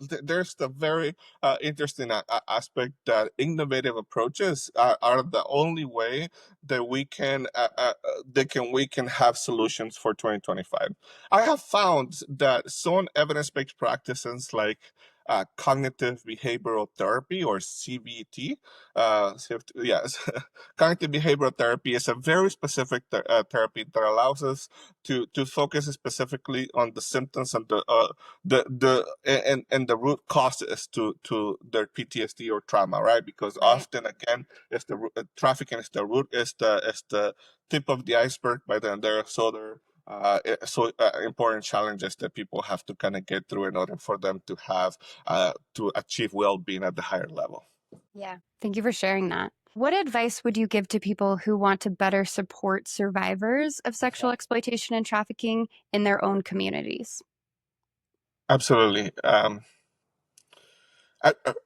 the very interesting aspect that innovative approaches are the only way that we can have solutions for 2025. I have found that some evidence-based practices like cognitive behavioral therapy, or CBT, yes, cognitive behavioral therapy is a very specific therapy that allows us to focus specifically on the symptoms and and the root causes to their PTSD or trauma, right? Because Right. often, again, it's trafficking is the root, is the tip of the iceberg, but then there are other important challenges that people have to kind of get through in order for them to have to achieve well-being at the higher level. Yeah. Thank you for sharing that. What advice would you give to people who want to better support survivors of sexual exploitation and trafficking in their own communities? Absolutely. I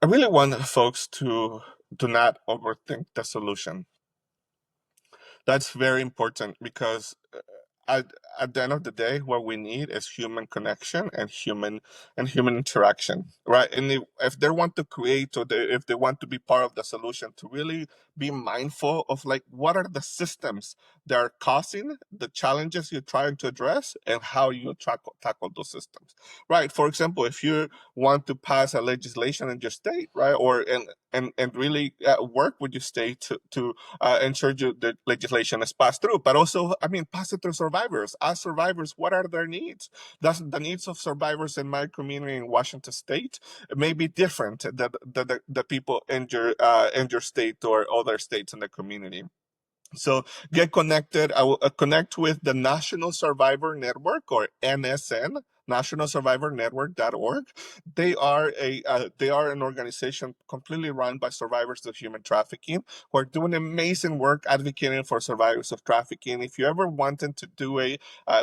really want folks to do not overthink the solution. That's very important because at, at the end of the day, what we need is human connection and human interaction, right? And if they want to create, if they want to be part of the solution, to really be mindful of like what are the systems that are causing the challenges you're trying to address and how you tackle those systems, right? For example, if you want to pass a legislation in your state, right, or and really work with your state to ensure the legislation is passed through. But also, pass it to survivors. Ask survivors what are their needs. That's the needs of survivors in my community in Washington State may be different than the people in your state or other states in the community. So get connected. I will connect with the National Survivor Network, or NSN, nationalsurvivornetwork.org. They are an organization completely run by survivors of human trafficking who are doing amazing work advocating for survivors of trafficking. If you ever wanted to do a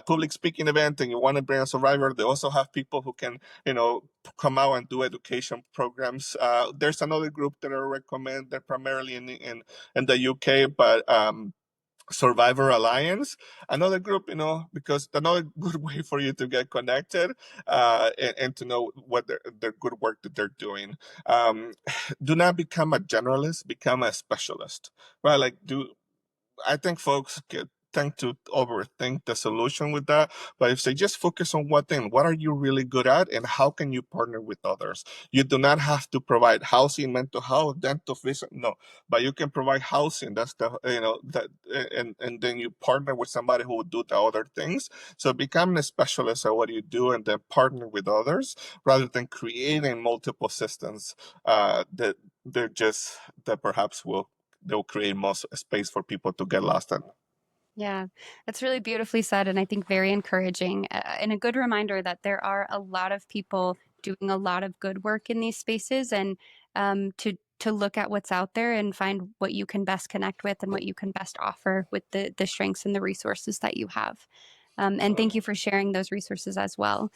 public speaking event and you want to bring a survivor, they also have people who can, come out and do education programs. There's another group that I recommend. They're primarily in the UK, but Survivor Alliance, another group, because another good way for you to get connected and to know what their good work that they're doing. Do not become a generalist, become a specialist, right? Like, I think folks tend to overthink the solution with that. But if they just focus on one thing, what are you really good at, and how can you partner with others? You do not have to provide housing, mental health, dental, vision. No, but you can provide housing. That's the that, and then you partner with somebody who will do the other things. So becoming a specialist at what you do, and then partner with others rather than creating multiple systems that they're just that perhaps they'll create more space for people to get lost in. Yeah, that's really beautifully said, and I think very encouraging, and a good reminder that there are a lot of people doing a lot of good work in these spaces, and to look at what's out there and find what you can best connect with and what you can best offer with the strengths and the resources that you have. And thank you for sharing those resources as well.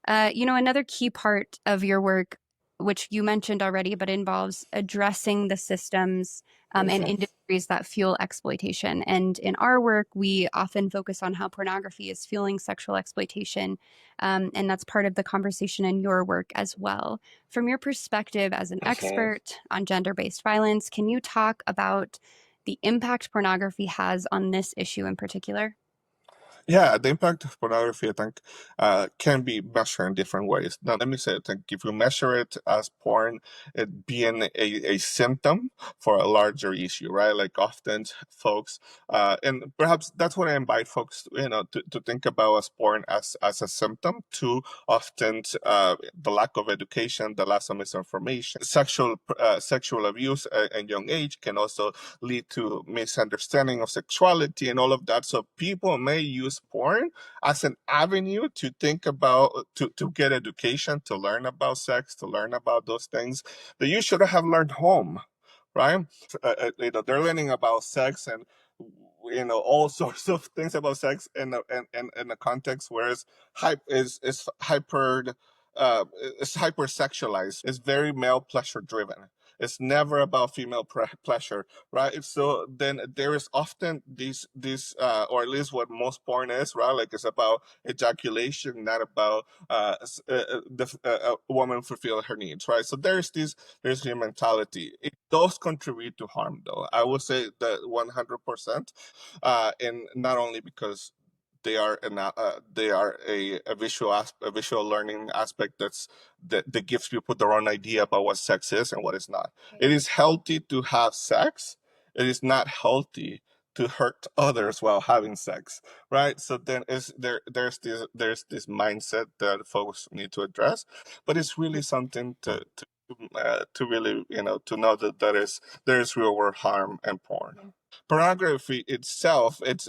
Another key part of your work, which you mentioned already, but involves addressing the systems and industries that fuel exploitation. And in our work, we often focus on how pornography is fueling sexual exploitation. And that's part of the conversation in your work as well. From your perspective as an Mhm. expert on gender-based violence, can you talk about the impact pornography has on this issue in particular? Yeah, the impact of pornography, I think, can be measured in different ways. Now, let me say, I think if you measure it as porn, it being a symptom for a larger issue, right? Like often folks, and perhaps that's what I invite folks, to think about as porn as a symptom. Too often, the lack of education, the lack of misinformation, sexual abuse at young age can also lead to misunderstanding of sexuality and all of that. So people may use porn as an avenue to think about to get education, to learn about sex, to learn about those things that you should have learned home, right? They're learning about sex and all sorts of things about sex in a context where it's hyper it's hyper sexualized. It's very male pleasure driven. It's never about female pleasure, right? So then there is often or at least what most porn is, right? Like it's about ejaculation, not about a woman fulfill her needs, right? So there's the mentality. It does contribute to harm, though. I would say that 100%, and not only because they are a visual learning aspect that gives people their own idea about what sex is and what is not. It is healthy to have sex. It is not healthy to hurt others while having sex, right? So then there's this mindset that folks need to address, but it's really something to really to know that there is real world harm and porn. Pornography itself, it's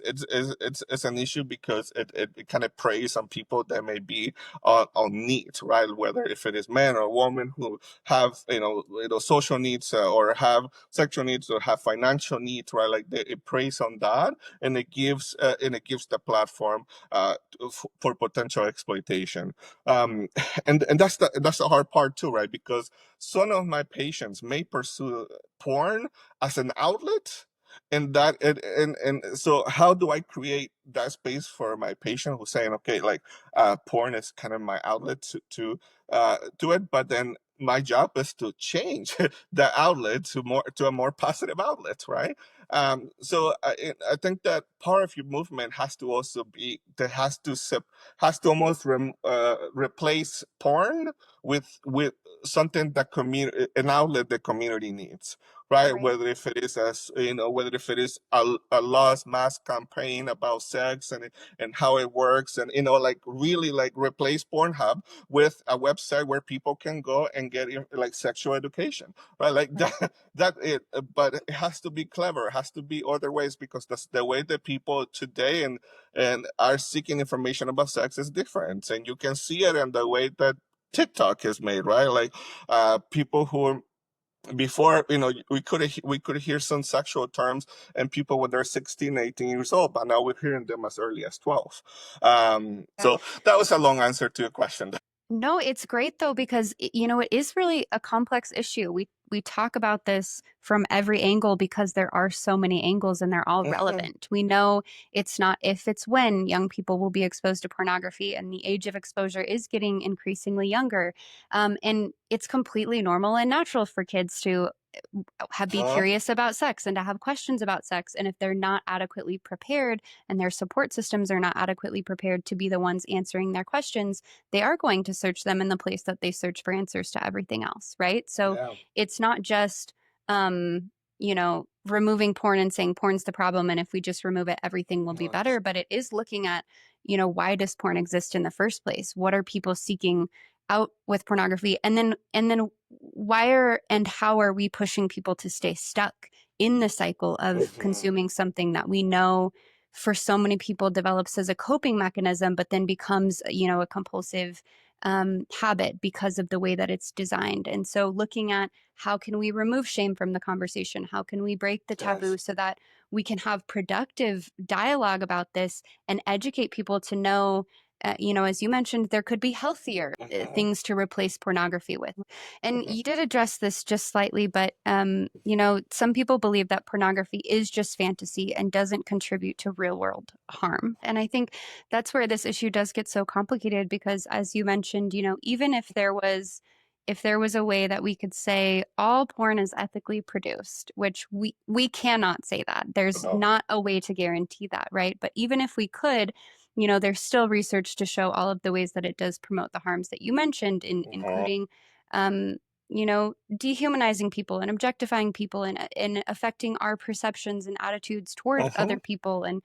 an issue because it kind of preys on people that may be on needs, right? Whether if it is men or women who have social needs, or have sexual needs, or have financial needs, right? Like it preys on that, and it gives the platform for potential exploitation. And that's the hard part too, right? Because some of my patients may pursue porn as an outlet, and so how do I create that space for my patient who's saying, okay, like porn is kind of my outlet to it, but then my job is to change the outlet to a more positive outlet, right? So I think that part of your movement has to also be that has to almost replace porn with something that an outlet the community needs, right? Right. Whether if it is whether if it is a lost mass campaign about sex and how it works, and like really like replace Pornhub with a website where people can go and get like sexual education, right? Like Right. that it, but it has to be clever. It has to be other ways, because that's the way that people today and are seeking information about sex is different, and you can see it in the way that TikTok is made, right? Like people who before, we could hear some sexual terms and people when they're 16, 18 years old, but now we're hearing them as early as 12. Yeah. So that was a long answer to your question. No, it's great though because it is really a complex issue. We talk about this from every angle because there are so many angles and they're all Mhm. relevant. We know it's not if, it's when young people will be exposed to pornography, and the age of exposure is getting increasingly younger. And it's completely normal and natural for kids to be curious about sex and to have questions about sex. And if they're not adequately prepared and their support systems are not adequately prepared to be the ones answering their questions, they are going to search them in the place that they search for answers to everything else, right? So Yeah. it's not just, removing porn and saying porn's the problem. And if we just remove it, everything will be No, better. But it is looking at, why does porn exist in the first place? What are people seeking out with pornography? And then why are and how are we pushing people to stay stuck in the cycle of mhm, consuming something that we know for so many people develops as a coping mechanism, but then becomes, a compulsive habit because of the way that it's designed. And so looking at how can we remove shame from the conversation? How can we break the taboo yes. so that we can have productive dialogue about this and educate people to know, as you mentioned, there could be healthier Mhm, things to replace pornography with. And mhm, you did address this just slightly, but some people believe that pornography is just fantasy and doesn't contribute to real world harm. And I think that's where this issue does get so complicated because, as you mentioned, even if there was a way that we could say all porn is ethically produced, which we cannot say that. There's no. not a way to guarantee that, right? But even if we could, there's still research to show all of the ways that it does promote the harms that you mentioned, Mhm, including, dehumanizing people and objectifying people and affecting our perceptions and attitudes toward mhm, other people and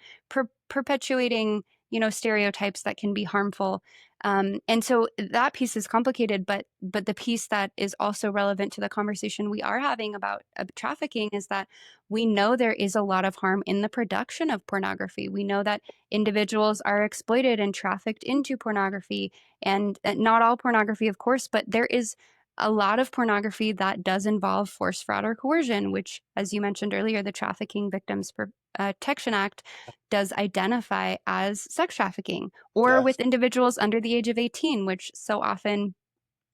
perpetuating, stereotypes that can be harmful. And so that piece is complicated, but the piece that is also relevant to the conversation we are having about trafficking is that we know there is a lot of harm in the production of pornography. We know that individuals are exploited and trafficked into pornography, and not all pornography, of course, but there is a lot of pornography that does involve force, fraud, or coercion, which, as you mentioned earlier, the Trafficking Victims Protection Act does identify as sex trafficking, or yes. with individuals under the age of 18, which so often,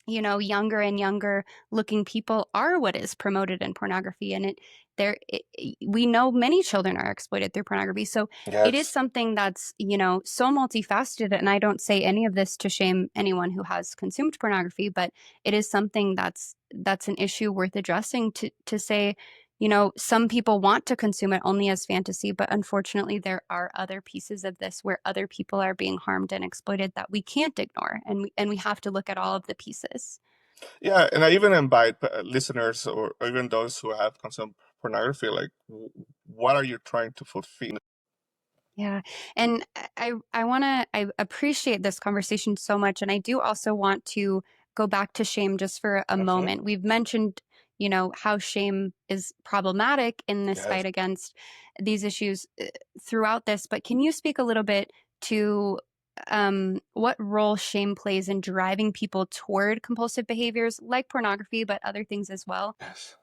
younger and younger looking people are what is promoted in pornography. And we know many children are exploited through pornography. So it is Yes. something that's, so multifaceted. And I don't say any of this to shame anyone who has consumed pornography, but it is something that's an issue worth addressing to say, some people want to consume it only as fantasy, but unfortunately, there are other pieces of this where other people are being harmed and exploited that we can't ignore, and we have to look at all of the pieces. Yeah, and I even invite listeners or even those who have consumed pornography, like, what are you trying to fulfill? Yeah. And I appreciate this conversation so much. And I do also want to go back to shame just for a Mhm, moment. We've mentioned, how shame is problematic in this yes. fight against these issues throughout this. But can you speak a little bit to what role shame plays in driving people toward compulsive behaviors like pornography, but other things as well? Yes.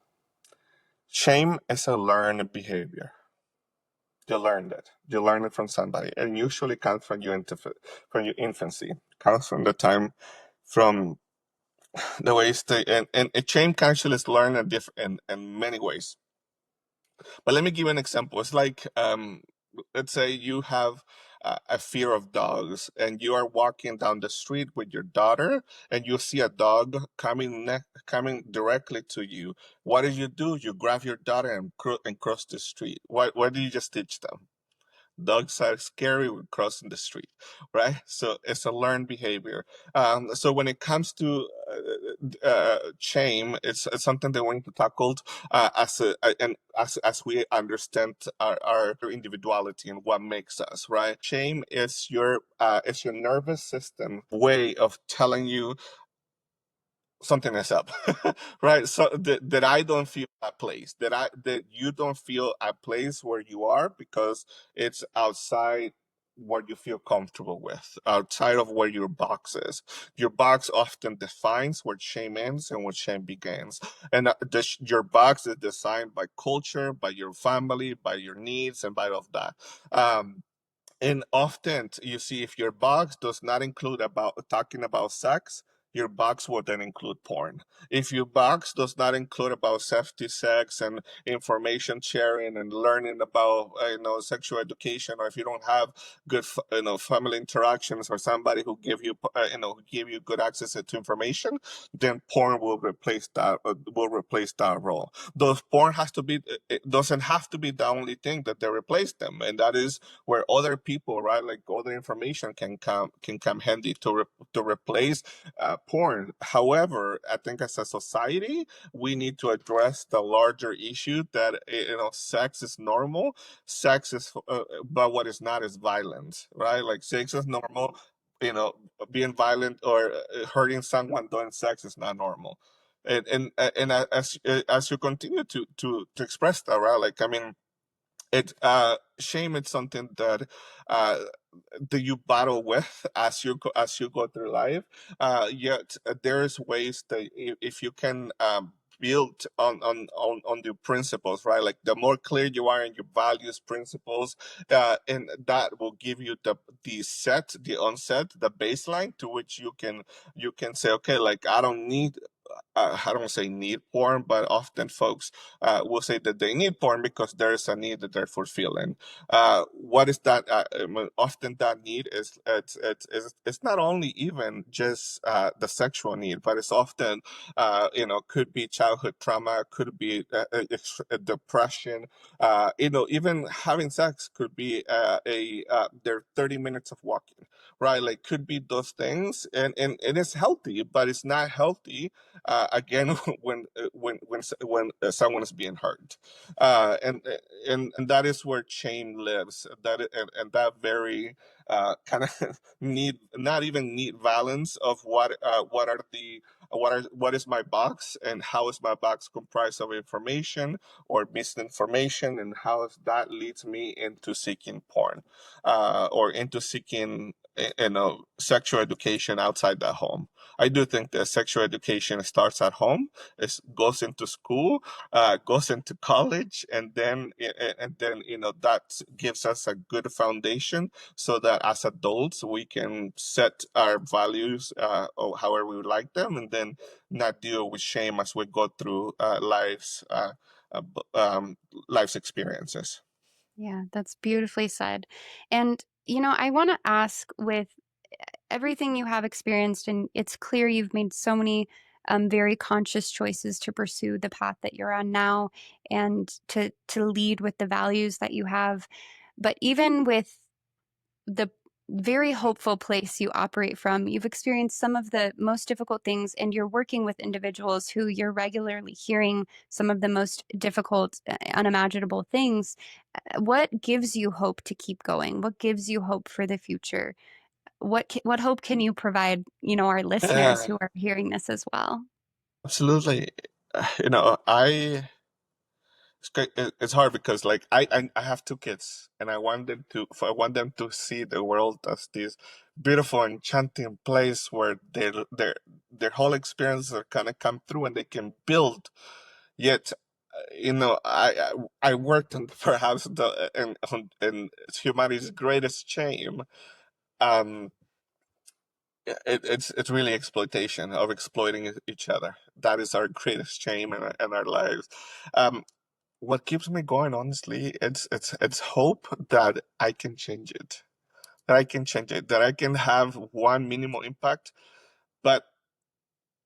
Shame is a learned behavior. You learned it. You learn it from somebody, and usually comes from from your infancy. Comes from the time, from the ways they and a shame actually is learned in many ways. But let me give you an example. It's like, let's say you have a fear of dogs, and you are walking down the street with your daughter, and you see a dog coming directly to you. What do? You grab your daughter and cross the street. What do you just teach them? Dogs are scary when crossing the street, right? So it's a learned behavior. So when it comes to shame, it's something that we need to tackle and as we understand our individuality and what makes us, right? Shame is your nervous system way of telling you something is up, right? So that I don't feel at place, that you don't feel at place where you are, because it's outside what you feel comfortable with, outside of where your box is. Your box often defines where shame ends and where shame begins. And your box is designed by culture, by your family, by your needs, and by all of that. And often you see, if your box does not include about talking about sex, your box will then include porn. If your box does not include about safety, sex, and information sharing and learning about sexual education, or if you don't have good family interactions or somebody who give you give you good access to information, then porn will replace that role. Those porn has to be it doesn't have to be the only thing that they replace them, and that is where other people, right, like other information can come handy to replace porn. However, I think as a society, we need to address the larger issue that sex is normal. Sex is, but what is not is violence, right? Like sex is normal. Being violent or hurting someone during sex is not normal. And as you continue to express that, right? Like, I mean, shame is something uh that you battle with as you go through life. Yet there's ways that if you can build on the principles, right? Like the more clear you are in your values, principles, and that will give you the onset, the baseline to which you can say, okay, like I don't say need porn, but often folks will say that they need porn because there is a need that they're fulfilling. What is that? I mean, often that need is it's not only even just the sexual need, but it's often could be childhood trauma, could be depression. Even having sex could be their 30 minutes of walking, right? Like could be those things, and it's healthy, but it's not healthy again when someone is being hurt, and that is where shame lives. And that very kind of need not even need balance of what is my box and how is my box comprised of information or misinformation, and how that leads me into seeking porn or into seeking sexual education outside the home. I do think that sexual education starts at home. It goes into school, goes into college, and then that gives us a good foundation so that as adults we can set our values or however we would like them, and then not deal with shame as we go through uh, b- um, life's experiences. Yeah, that's beautifully said. And, I want to ask, with everything you have experienced, and it's clear you've made so many very conscious choices to pursue the path that you're on now and to lead with the values that you have. But even with the very hopeful place you operate from, you've experienced some of the most difficult things, and you're working with individuals who you're regularly hearing some of the most difficult, unimaginable things. What gives you hope to keep going? What gives you hope for the future? What hope can you provide, our listeners Yeah, who are hearing this as well? absolutely. I it's hard because like I have two kids, and I want them to see the world as this beautiful enchanting place where their whole experiences are gonna come through and they can build. Yet I worked on perhaps in humanity's greatest shame. um it's really exploitation of exploiting each other. That is our greatest shame in our lives. What keeps me going, honestly, it's hope that I can change it, that I can have one minimal impact. But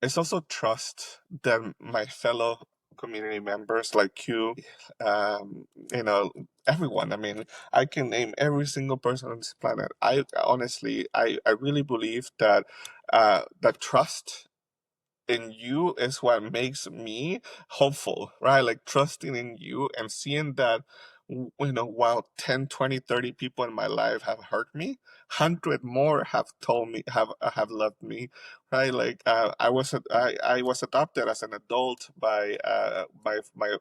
it's also trust that my fellow community members like you, um, you know, everyone. I mean, I can name every single person on this planet. I honestly, I really believe that trust in you is what makes me hopeful, right? Like trusting in you and seeing that, while 10, 20, 30 people in my life have hurt me, 100 more have told me, have loved me, right? Like I was adopted as an adult by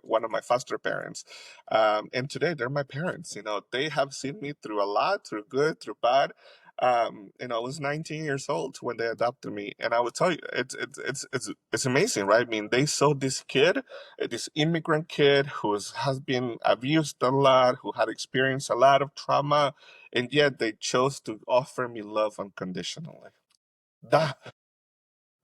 one of my foster parents, and today they're my parents. They have seen me through a lot, through good, through bad. I was 19 years old when they adopted me, and I would tell you, it's amazing, right? I mean, they saw this kid, this immigrant kid who has been abused a lot, who had experienced a lot of trauma, and yet they chose to offer me love unconditionally. That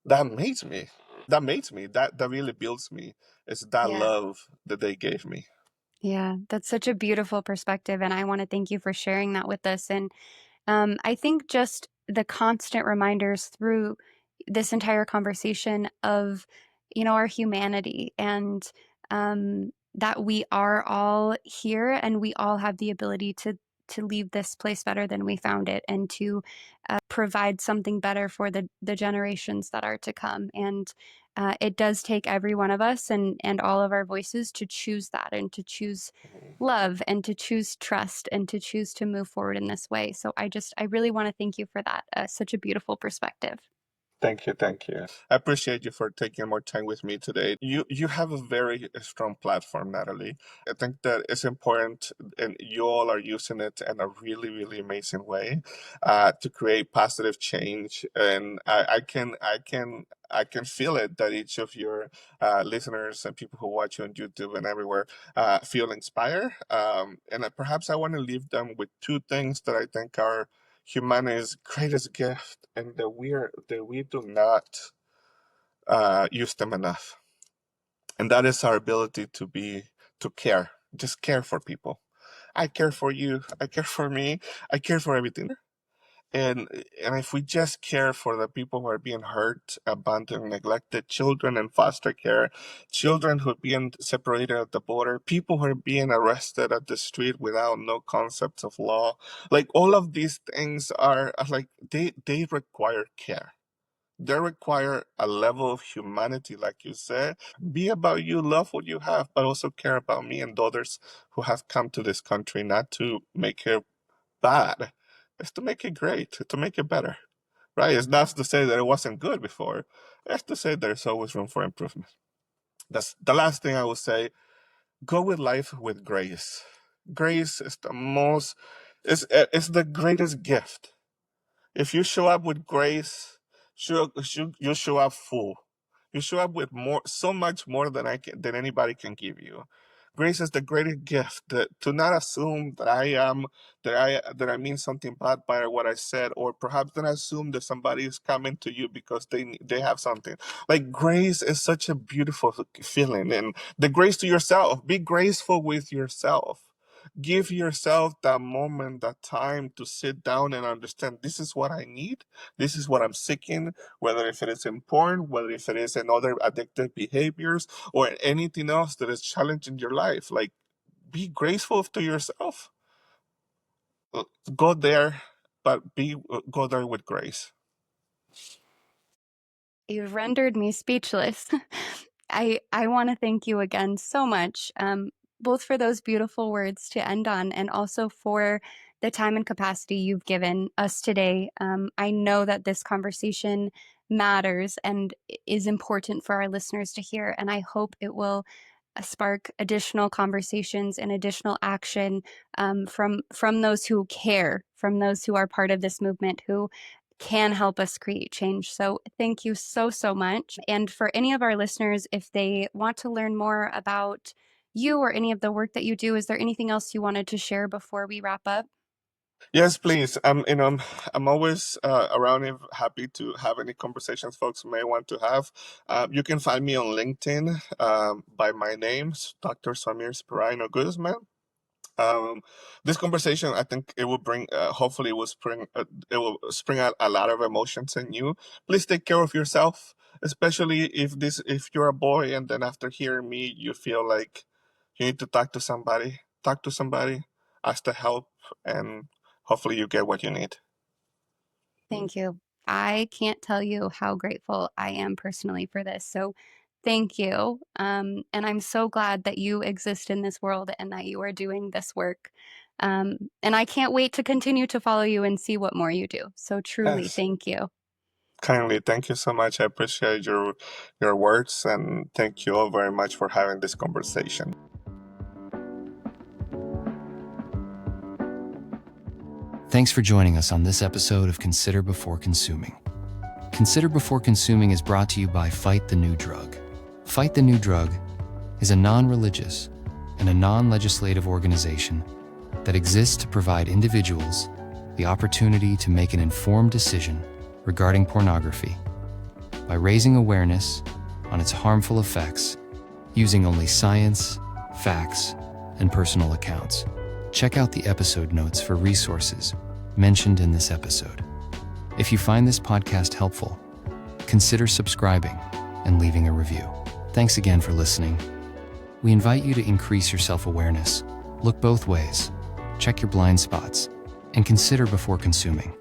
that makes me. That really builds me. It's that Yeah. love that they gave me. Yeah, that's such a beautiful perspective, and I want to thank you for sharing that with us. And I think just the constant reminders through this entire conversation of, our humanity, and that we are all here and we all have the ability to leave this place better than we found it, and to provide something better for the generations that are to come. And it does take every one of us and all of our voices to choose that, and to choose Mhm. love, and to choose trust, and to choose to move forward in this way. So I really want to thank you for that. Such a beautiful perspective. Thank you, thank you. I appreciate you for taking more time with me today. You have a very strong platform, Natalie. I think that it's important, and you all are using it in a really, really amazing way to create positive change. And I can feel it that each of your listeners and people who watch you on YouTube and everywhere feel inspired. And perhaps I want to leave them with two things that I think are humanity's greatest gift, and that we do not use them enough. And that is our ability to care, just care for people. I care for you. I care for me. I care for everything. And and if we just care for the people who are being hurt, abandoned, neglected, children in foster care, children who are being separated at the border, people who are being arrested at the street without no concepts of law, like all of these things are like they require care. They require a level of humanity, like you said. Be about you, love what you have, but also care about me and others who have come to this country not to make it bad. It's to make it great, to make it better, right? It's not to say that it wasn't good before. It's to say there's always room for improvement. That's the last thing I will say. Go with life with grace. Grace is it's the greatest gift. If you show up with grace, you show up full. You show up with more, so much more than anybody can give you. Grace is the greatest gift. To not assume that I mean something bad by what I said, or perhaps not assume that somebody is coming to you because they have something. Like, grace is such a beautiful feeling, and the grace to yourself. Be graceful with yourself. Give yourself that moment, that time to sit down and understand, this is what I need, this is what I'm seeking, whether if it is in porn, whether if it is in other addictive behaviors, or anything else that is challenging your life. Like, be graceful to yourself. Go there, but go there with grace. You've rendered me speechless. I want to thank you again so much, both for those beautiful words to end on, and also for the time and capacity you've given us today. I know that this conversation matters and is important for our listeners to hear, and I hope it will spark additional conversations and additional action, from those who care, from those who are part of this movement, who can help us create change. So thank you so, so much. And for any of our listeners, if they want to learn more about you or any of the work that you do, is there anything else you wanted to share before we wrap up? Yes, please. I'm always around and happy to have any conversations folks may want to have. You can find me on LinkedIn by my name, Dr. Suamhirs Piraino-Guzman. Um, this conversation, I think it will bring, hopefully, it will spring out a lot of emotions in you. Please take care of yourself, especially if you're a boy, and then after hearing me, you feel like you need to talk to somebody. Talk to somebody, ask for help, and hopefully you get what you need. Thank you. I can't tell you how grateful I am personally for this. So thank you. And I'm so glad that you exist in this world and that you are doing this work. And I can't wait to continue to follow you and see what more you do. So truly, Yes, thank you. kindly. Thank you so much. I appreciate your words, and thank you all very much for having this conversation. Thanks for joining us on this episode of Consider Before Consuming. Consider Before Consuming is brought to you by Fight the New Drug. Fight the New Drug is a non-religious and a non-legislative organization that exists to provide individuals the opportunity to make an informed decision regarding pornography. by raising awareness on its harmful effects using only science, facts, and personal accounts. Check out the episode notes for resources mentioned in this episode. If you find this podcast helpful, consider subscribing and leaving a review. Thanks again for listening. We invite you to increase your self-awareness, look both ways, check your blind spots, and consider before consuming.